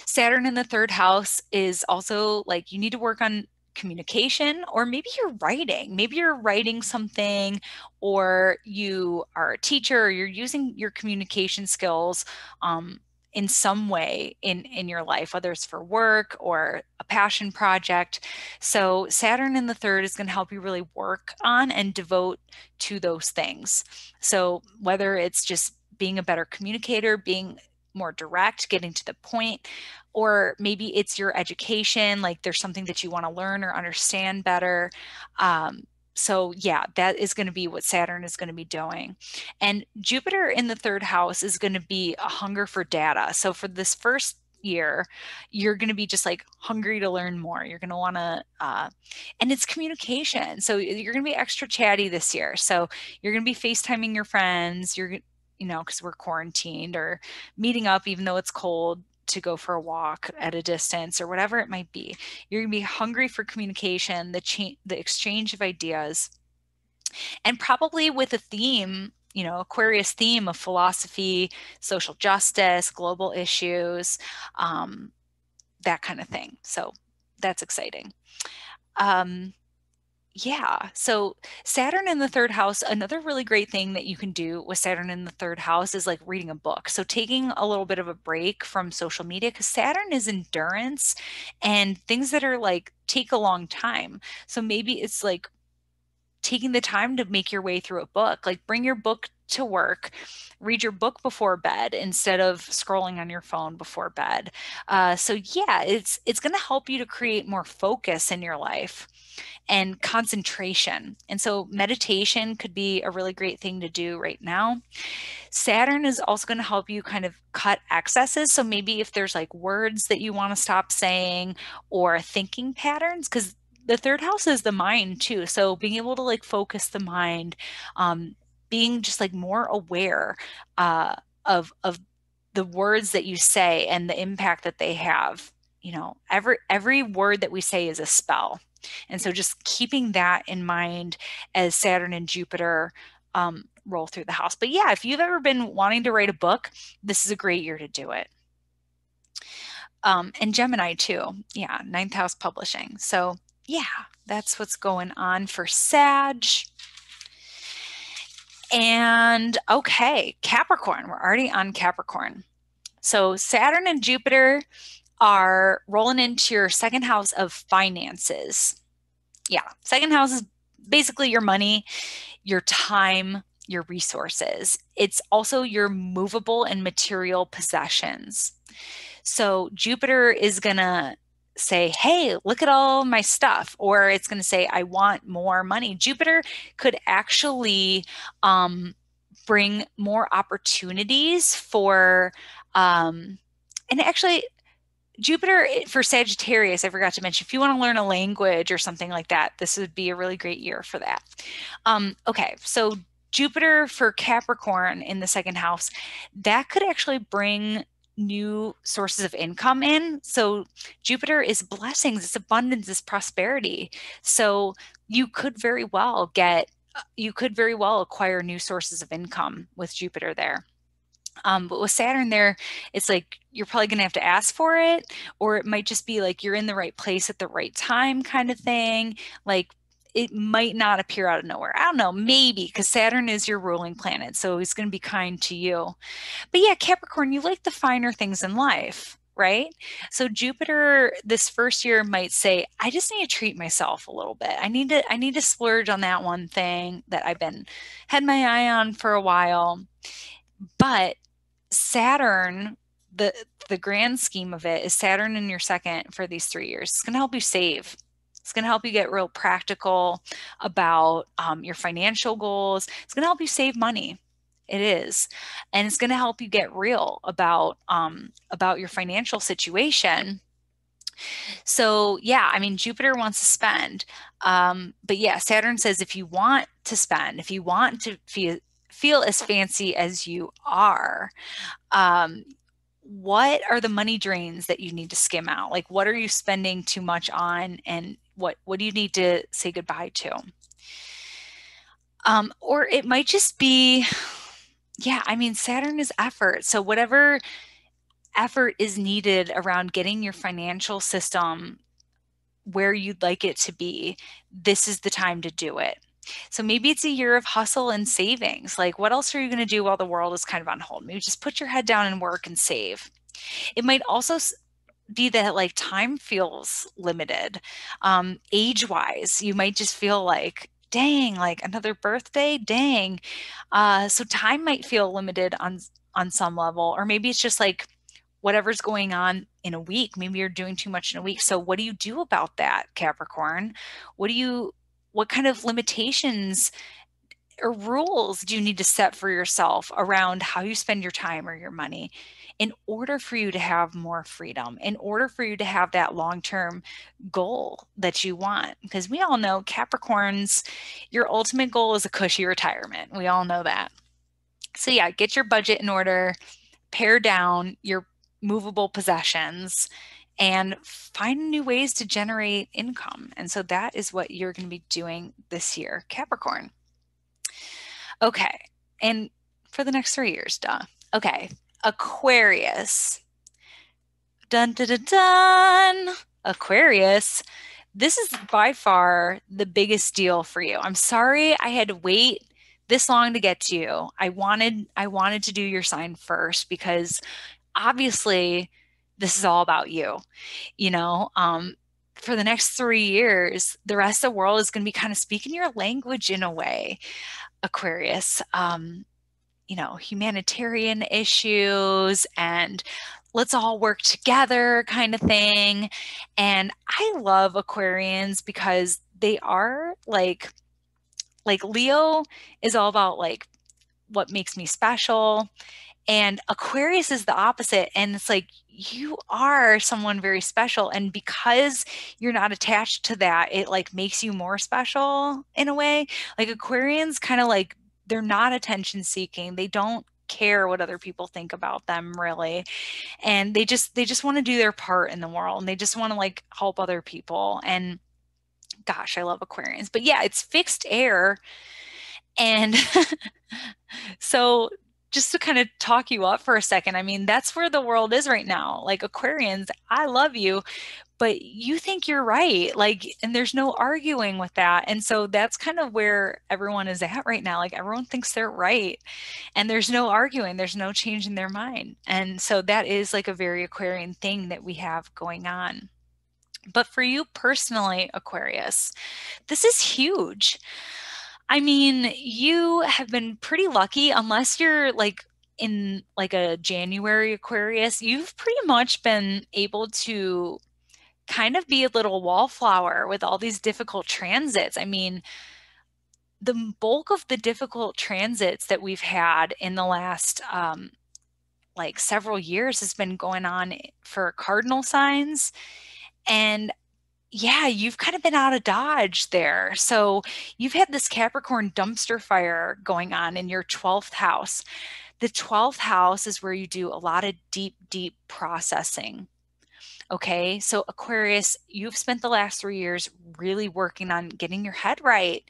Saturn in the third house is also like you need to work on communication, or maybe you're writing. Maybe you're writing something, or you are a teacher, or you're using your communication skills in some way in your life, whether it's for work or a passion project. So Saturn in the third is going to help you really work on and devote to those things. So whether it's just being a better communicator, being more direct, getting to the point, or maybe it's your education, like there's something that you want to learn or understand better. So yeah, that is going to be what Saturn is going to be doing. And Jupiter in the third house is going to be a hunger for data. So for this first year, you're going to be just like hungry to learn more. You're going to want to, and it's communication. So you're going to be extra chatty this year. So you're going to be FaceTiming your friends. Because we're quarantined, or meeting up even though it's cold to go for a walk at a distance or whatever it might be. You're going to be hungry for communication, the exchange of ideas, and probably with a theme, Aquarius theme of philosophy, social justice, global issues, that kind of thing. So that's exciting. Yeah. So Saturn in the third house, another really great thing that you can do with Saturn in the third house is like reading a book. So taking a little bit of a break from social media, because Saturn is endurance and things that are like take a long time. So maybe it's like taking the time to make your way through a book, like bring your book to work, read your book before bed instead of scrolling on your phone before bed. So yeah, it's going to help you to create more focus in your life and concentration. And so meditation could be a really great thing to do right now. Saturn is also going to help you kind of cut excesses. So maybe if there's like words that you want to stop saying, or thinking patterns, because the third house is the mind too. So being able to like focus the mind, being just like more aware of the words that you say and the impact that they have. Every word that we say is a spell. And so just keeping that in mind as Saturn and Jupiter roll through the house. But yeah, if you've ever been wanting to write a book, this is a great year to do it. And Gemini too. Yeah, ninth house publishing. So yeah, that's what's going on for Sag. And okay, Capricorn. We're already on Capricorn. So Saturn and Jupiter are rolling into your second house of finances. Yeah, second house is basically your money, your time, your resources. It's also your movable and material possessions. So Jupiter is going to say, hey, look at all my stuff, or it's going to say, I want more money. Jupiter could actually bring more opportunities for, and actually, Jupiter for Sagittarius, I forgot to mention, if you want to learn a language or something like that, this would be a really great year for that. Okay, so Jupiter for Capricorn in the second house, that could actually bring new sources of income in. So Jupiter is blessings, it's abundance, it's prosperity. So you could very well acquire new sources of income with Jupiter there. But with Saturn there, it's like you're probably going to have to ask for it, or it might just be like you're in the right place at the right time kind of thing. Like it might not appear out of nowhere. I don't know, maybe because Saturn is your ruling planet, so he's going to be kind to you. But yeah, Capricorn, you like the finer things in life, right? So Jupiter this first year might say, I just need to treat myself a little bit. I need to splurge on that one thing that had my eye on for a while. But Saturn, the grand scheme of it is Saturn in your second for these 3 years. It's going to help you save. It's going to help you get real practical about your financial goals. It's going to help you save money. It is, and it's going to help you get real about your financial situation. So yeah, I mean, Jupiter wants to spend, but yeah, Saturn says if you want to spend, if you want to feel as fancy as you are, um, what are the money drains that you need to skim out? Like, what are you spending too much on, and what do you need to say goodbye to? Or it might just be, yeah, I mean, Saturn is effort. So whatever effort is needed around getting your financial system where you'd like it to be, this is the time to do it. So maybe it's a year of hustle and savings. Like, what else are you going to do while the world is kind of on hold? Maybe just put your head down and work and save. It might also be that like time feels limited. Age wise, you might just feel like, dang, like another birthday, dang. So time might feel limited on some level, or maybe it's just like whatever's going on in a week. Maybe you're doing too much in a week. So what do you do about that, Capricorn? What kind of limitations or rules do you need to set for yourself around how you spend your time or your money in order for you to have more freedom, in order for you to have that long-term goal that you want? Because we all know Capricorns, your ultimate goal is a cushy retirement. We all know that. So yeah, get your budget in order, pare down your movable possessions, and find new ways to generate income. And so that is what you're going to be doing this year, Capricorn. Okay. And for the next 3 years, duh. Okay. Aquarius. Dun dun dun dun. Aquarius. This is by far the biggest deal for you. I'm sorry I had to wait this long to get to you. I wanted to do your sign first because obviously this is all about you. You know, for the next 3 years, the rest of the world is going to be kind of speaking your language in a way. Aquarius, humanitarian issues and let's all work together kind of thing. And I love Aquarians because they are like Leo is all about like what makes me special. And Aquarius is the opposite. And it's like, you are someone very special. And because you're not attached to that, it like makes you more special in a way. Like Aquarians kind of like, they're not attention seeking. They don't care what other people think about them really. And they just want to do their part in the world, and they just want to like help other people. And gosh, I love Aquarians. But yeah, it's fixed air. And so just to kind of talk you up for a second, I mean, that's where the world is right now. Like Aquarians, I love you, but you think you're right. Like, and there's no arguing with that. And so that's kind of where everyone is at right now. Like everyone thinks they're right, and there's no arguing, there's no change in their mind. And so that is like a very Aquarian thing that we have going on. But for you personally, Aquarius, this is huge. I mean, you have been pretty lucky unless you're like in like a January Aquarius, you've pretty much been able to kind of be a little wallflower with all these difficult transits. I mean, the bulk of the difficult transits that we've had in the last like several years has been going on for cardinal signs. And yeah, you've kind of been out of dodge there. So you've had this Capricorn dumpster fire going on in your 12th house. The 12th house is where you do a lot of deep, deep processing. Okay, so Aquarius, you've spent the last 3 years really working on getting your head right,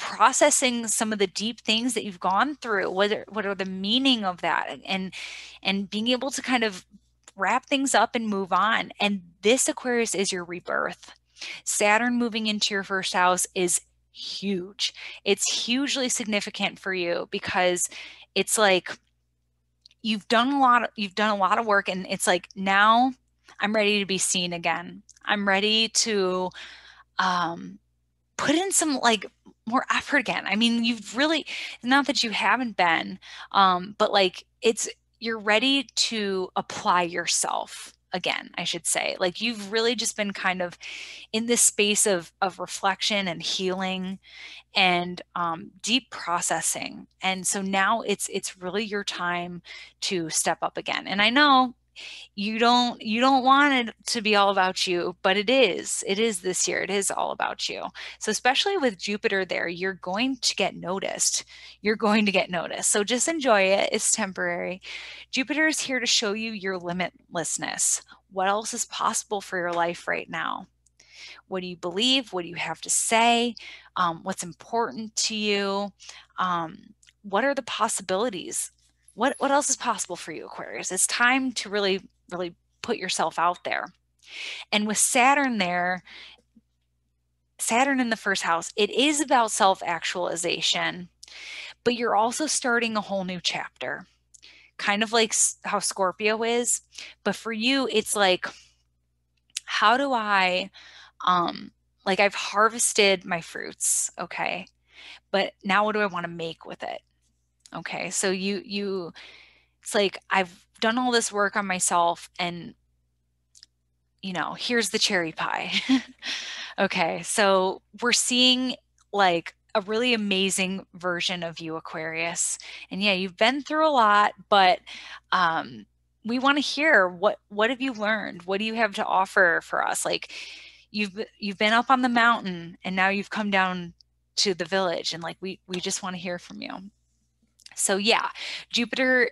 processing some of the deep things that you've gone through. What are the meaning of that, and being able to kind of wrap things up and move on. And this, Aquarius, is your rebirth. Saturn moving into your first house is huge. It's hugely significant for you because it's like you've done a lot of work, and it's like, now I'm ready to be seen again. I'm ready to put in some like more effort again. I mean, you've really, not that you haven't been, but like you're ready to apply yourself again, I should say. Like, you've really just been kind of in this space of reflection and healing and deep processing. And so now it's really your time to step up again. And I know you don't want it to be all about you, but it is this year. It is all about you. So especially with Jupiter there, you're going to get noticed. So just enjoy it. It's temporary. Jupiter is here to show you your limitlessness. What else is possible for your life right now? What do you believe? What do you have to say? What's important to you? What are the possibilities? What else is possible for you, Aquarius? It's time to really, really put yourself out there. And with Saturn there, Saturn in the first house, it is about self-actualization, but you're also starting a whole new chapter, kind of like how Scorpio is. But for you, it's like, how do I, like, I've harvested my fruits, okay? But now what do I want to make with it? Okay, so it's like, I've done all this work on myself, and here's the cherry pie. Okay, so we're seeing like a really amazing version of you, Aquarius. And yeah, you've been through a lot, but we want to hear what have you learned? What do you have to offer for us? Like, you've been up on the mountain, and now you've come down to the village, and like we just want to hear from you. So yeah, Jupiter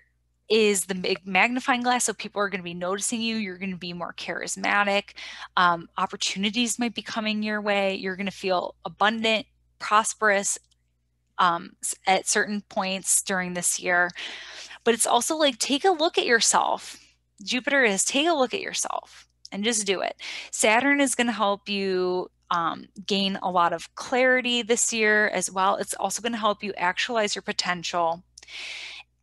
is the big magnifying glass. So people are going to be noticing you. You're going to be more charismatic. Opportunities might be coming your way. You're going to feel abundant, prosperous at certain points during this year. But it's also like, take a look at yourself. Jupiter is, take a look at yourself and just do it. Saturn is going to help you gain a lot of clarity this year as well. It's also going to help you actualize your potential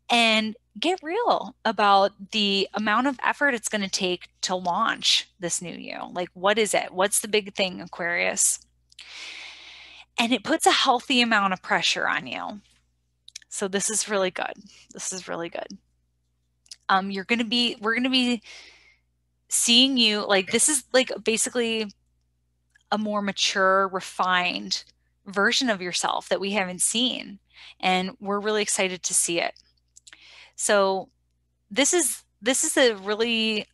and get real about the amount of effort it's going to take to launch this new you. Like, what is it? What's the big thing, Aquarius? And it puts a healthy amount of pressure on you. So this is really good. This is really good. We're going to be seeing you, like, this is like basically a more mature, refined version of yourself that we haven't seen. And we're really excited to see it. So this is a really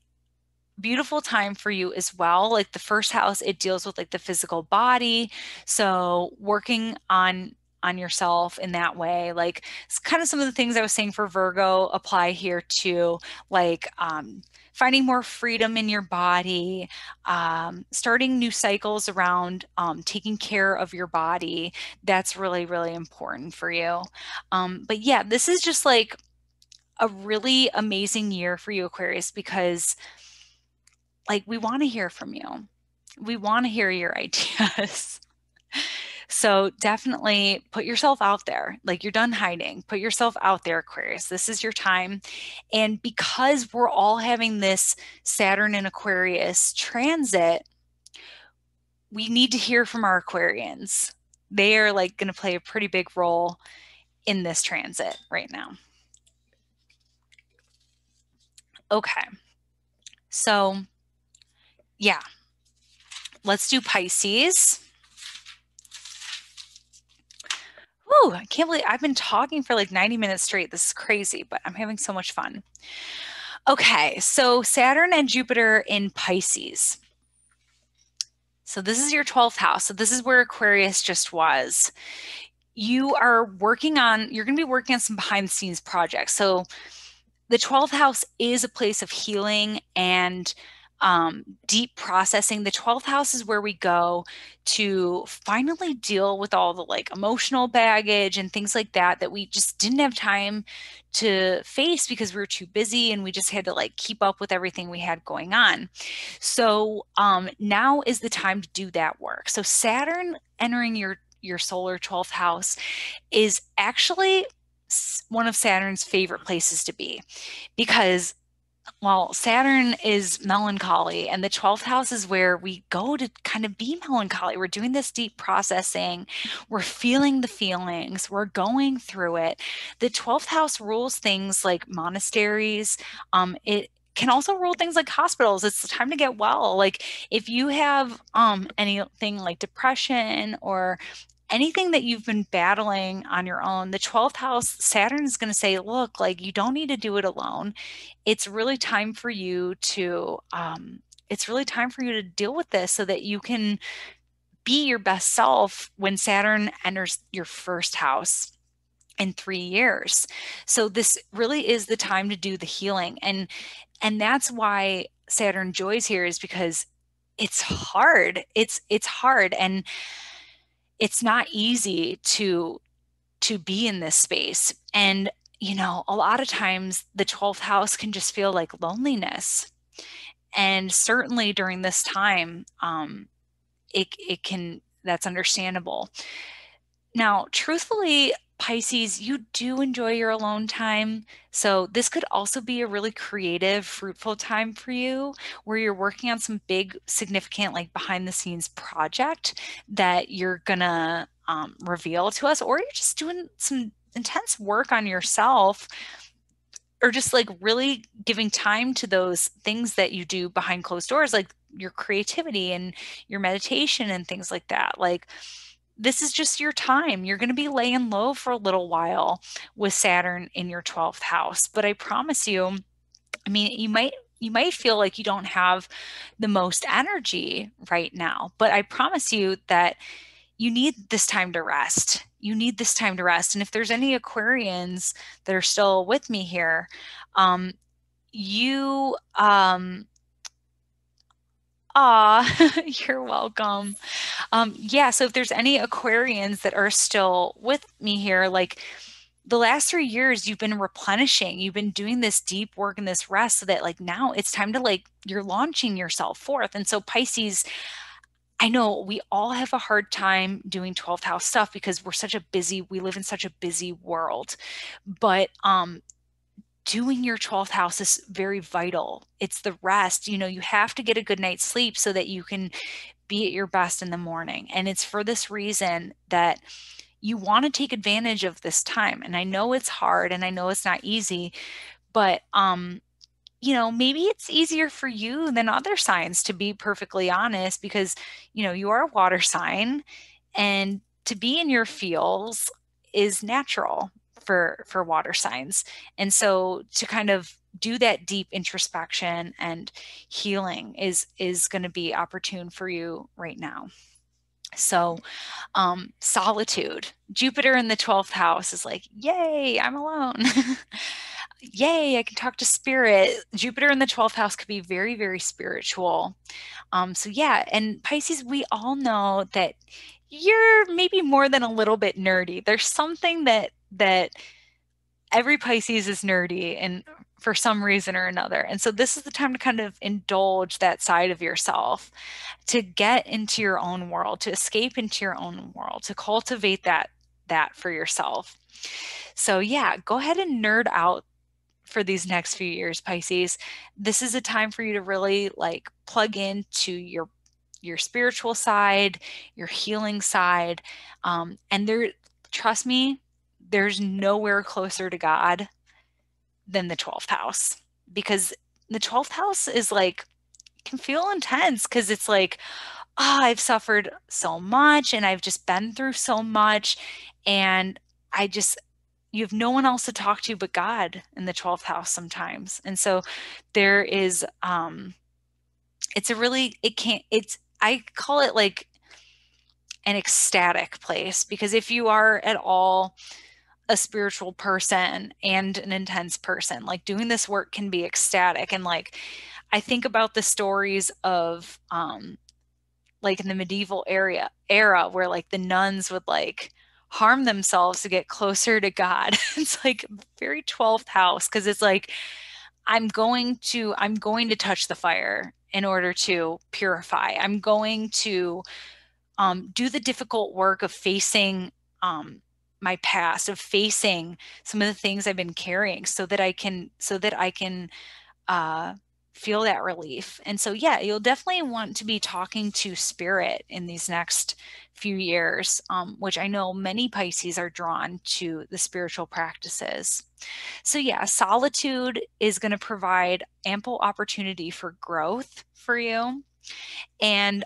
beautiful time for you as well. Like, the first house, it deals with like the physical body. So working on yourself in that way, like, it's kind of some of the things I was saying for Virgo apply here too, like finding more freedom in your body, starting new cycles around taking care of your body. That's really, really important for you. But yeah, this is just like a really amazing year for you, Aquarius, because like, we want to hear from you. We want to hear your ideas. So definitely put yourself out there. Like, you're done hiding. Put yourself out there, Aquarius. This is your time. And because we're all having this Saturn and Aquarius transit, we need to hear from our Aquarians. They are like going to play a pretty big role in this transit right now. Okay. So yeah, let's do Pisces. Ooh, I can't believe I've been talking for like 90 minutes straight. This is crazy, but I'm having so much fun. Okay, so Saturn and Jupiter in Pisces. So this is your 12th house. So this is where Aquarius just was. You're going to be working on some behind the scenes projects. So the 12th house is a place of healing and deep processing. The 12th house is where we go to finally deal with all the like emotional baggage and things like that that we just didn't have time to face because we were too busy and we just had to like keep up with everything we had going on. So now is the time to do that work. So Saturn entering your solar 12th house is actually one of Saturn's favorite places to be because, well, Saturn is melancholy, and the 12th house is where we go to kind of be melancholy. We're doing this deep processing, we're feeling the feelings, we're going through it. The 12th house rules things like monasteries. It can also rule things like hospitals. It's the time to get well. Like if you have anything like depression or anything that you've been battling on your own, the 12th house, Saturn is going to say, look, like you don't need to do it alone. It's really time for you to deal with this so that you can be your best self when Saturn enters your first house in 3 years. So this really is the time to do the healing. And that's why Saturn joys here, is because it's hard. It's hard, and it's not easy to be in this space. And a lot of times the 12th house can just feel like loneliness. And certainly during this time, it can, that's understandable. Now, truthfully, Pisces, you do enjoy your alone time. So this could also be a really creative, fruitful time for you where you're working on some big, significant, like behind the scenes project that you're gonna reveal to us, or you're just doing some intense work on yourself, or just like really giving time to those things that you do behind closed doors, like your creativity and your meditation and things like that. Like this is just your time. You're going to be laying low for a little while with Saturn in your 12th house. But I promise you, I mean, you might feel like you don't have the most energy right now, but I promise you that you need this time to rest. You need this time to rest. And if there's any Aquarians that are still with me here, you you're welcome. Yeah, so if there's any Aquarians that are still with me here, like the last 3 years, you've been replenishing, you've been doing this deep work and this rest so that like now it's time to like, you're launching yourself forth. And so Pisces, I know we all have a hard time doing 12th house stuff because we live in such a busy world. But doing your 12th house is very vital. It's the rest. You have to get a good night's sleep so that you can be at your best in the morning. And it's for this reason that you want to take advantage of this time. And I know it's hard and I know it's not easy, but maybe it's easier for you than other signs, to be perfectly honest, because you are a water sign, and to be in your feels is natural for water signs. And so to kind of do that deep introspection and healing is going to be opportune for you right now. So solitude, Jupiter in the 12th house is like, yay, I'm alone. Yay, I can talk to spirit. Jupiter in the 12th house could be very, very spiritual. So yeah, and Pisces, we all know that you're maybe more than a little bit nerdy. There's something that every Pisces is nerdy, and for some reason or another. And so this is the time to kind of indulge that side of yourself, to get into your own world, to escape into your own world, to cultivate that for yourself. So yeah, go ahead and nerd out for these next few years, Pisces. This is a time for you to really like plug into your spiritual side, your healing side. And trust me, there's nowhere closer to God than the 12th house, because the 12th house is like, can feel intense because it's like, I've suffered so much and I've just been through so much. And you have no one else to talk to but God in the 12th house sometimes. And so there is, I call it like an ecstatic place, because if you are at all a spiritual person and an intense person, like doing this work can be ecstatic. And like, I think about the stories of like in the medieval era where like the nuns would like harm themselves to get closer to God. It's like very 12th house because it's like I'm going to touch the fire in order to purify. I'm going to do the difficult work of facing my past, of facing some of the things I've been carrying, so that I can uh, feel that relief. And so, yeah, you'll definitely want to be talking to spirit in these next few years, which I know many Pisces are drawn to the spiritual practices. So, yeah, solitude is going to provide ample opportunity for growth for you. And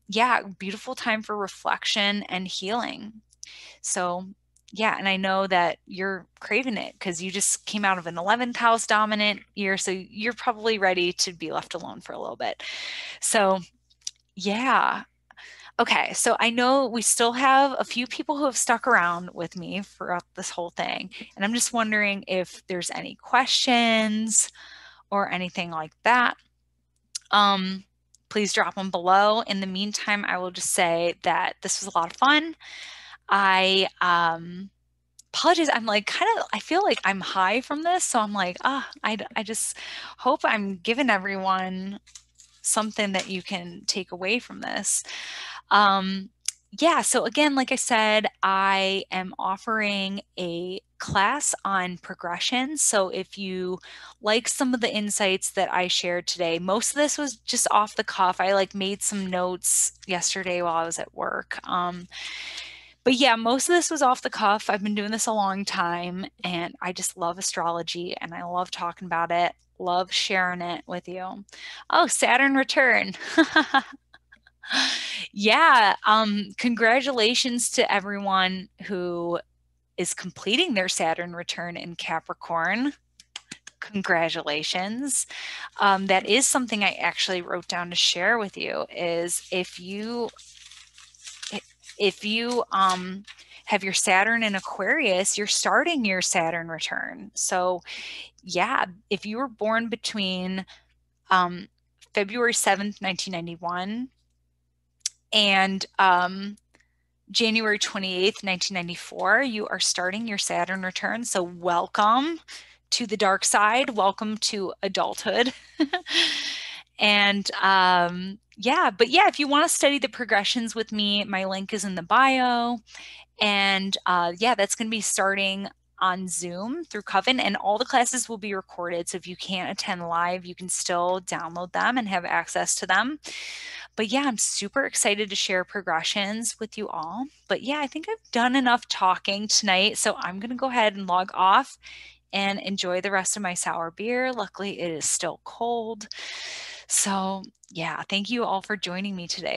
yeah, beautiful time for reflection and healing. So, yeah, and I know that you're craving it because you just came out of an 11th house dominant year. So you're probably ready to be left alone for a little bit. So, yeah. Okay. So I know we still have a few people who have stuck around with me throughout this whole thing. And I'm just wondering if there's any questions or anything like that. Um, Please drop them below. In the meantime, I will just say that this was a lot of fun. I apologize. I'm like I feel like I'm high from this. So I'm like, I just hope I'm giving everyone something that you can take away from this. Um, yeah, so again, like I said, I am offering a class on progression. So if you like some of the insights that I shared today, most of this was just off the cuff. I like made some notes yesterday while I was at work. But yeah, most of this was off the cuff. I've been doing this a long time and I just love astrology and I love talking about it, love sharing it with you. Oh, Saturn return. Yeah, congratulations to everyone who is completing their Saturn return in Capricorn. Congratulations. That is something I actually wrote down to share with you is if you have your Saturn in Aquarius, you're starting your Saturn return. So yeah, if you were born between February 7th, 1991 and January 28th, 1994, you are starting your Saturn return. So welcome to the dark side. Welcome to adulthood. And yeah, but yeah, if you want to study the progressions with me, my link is in the bio. And yeah, that's going to be starting on Zoom through Coven, and all the classes will be recorded. So if you can't attend live, you can still download them and have access to them. But yeah, I'm super excited to share progressions with you all. But yeah, I think I've done enough talking tonight. So I'm going to go ahead and log off and enjoy the rest of my sour beer. Luckily, it is still cold. So yeah, thank you all for joining me today.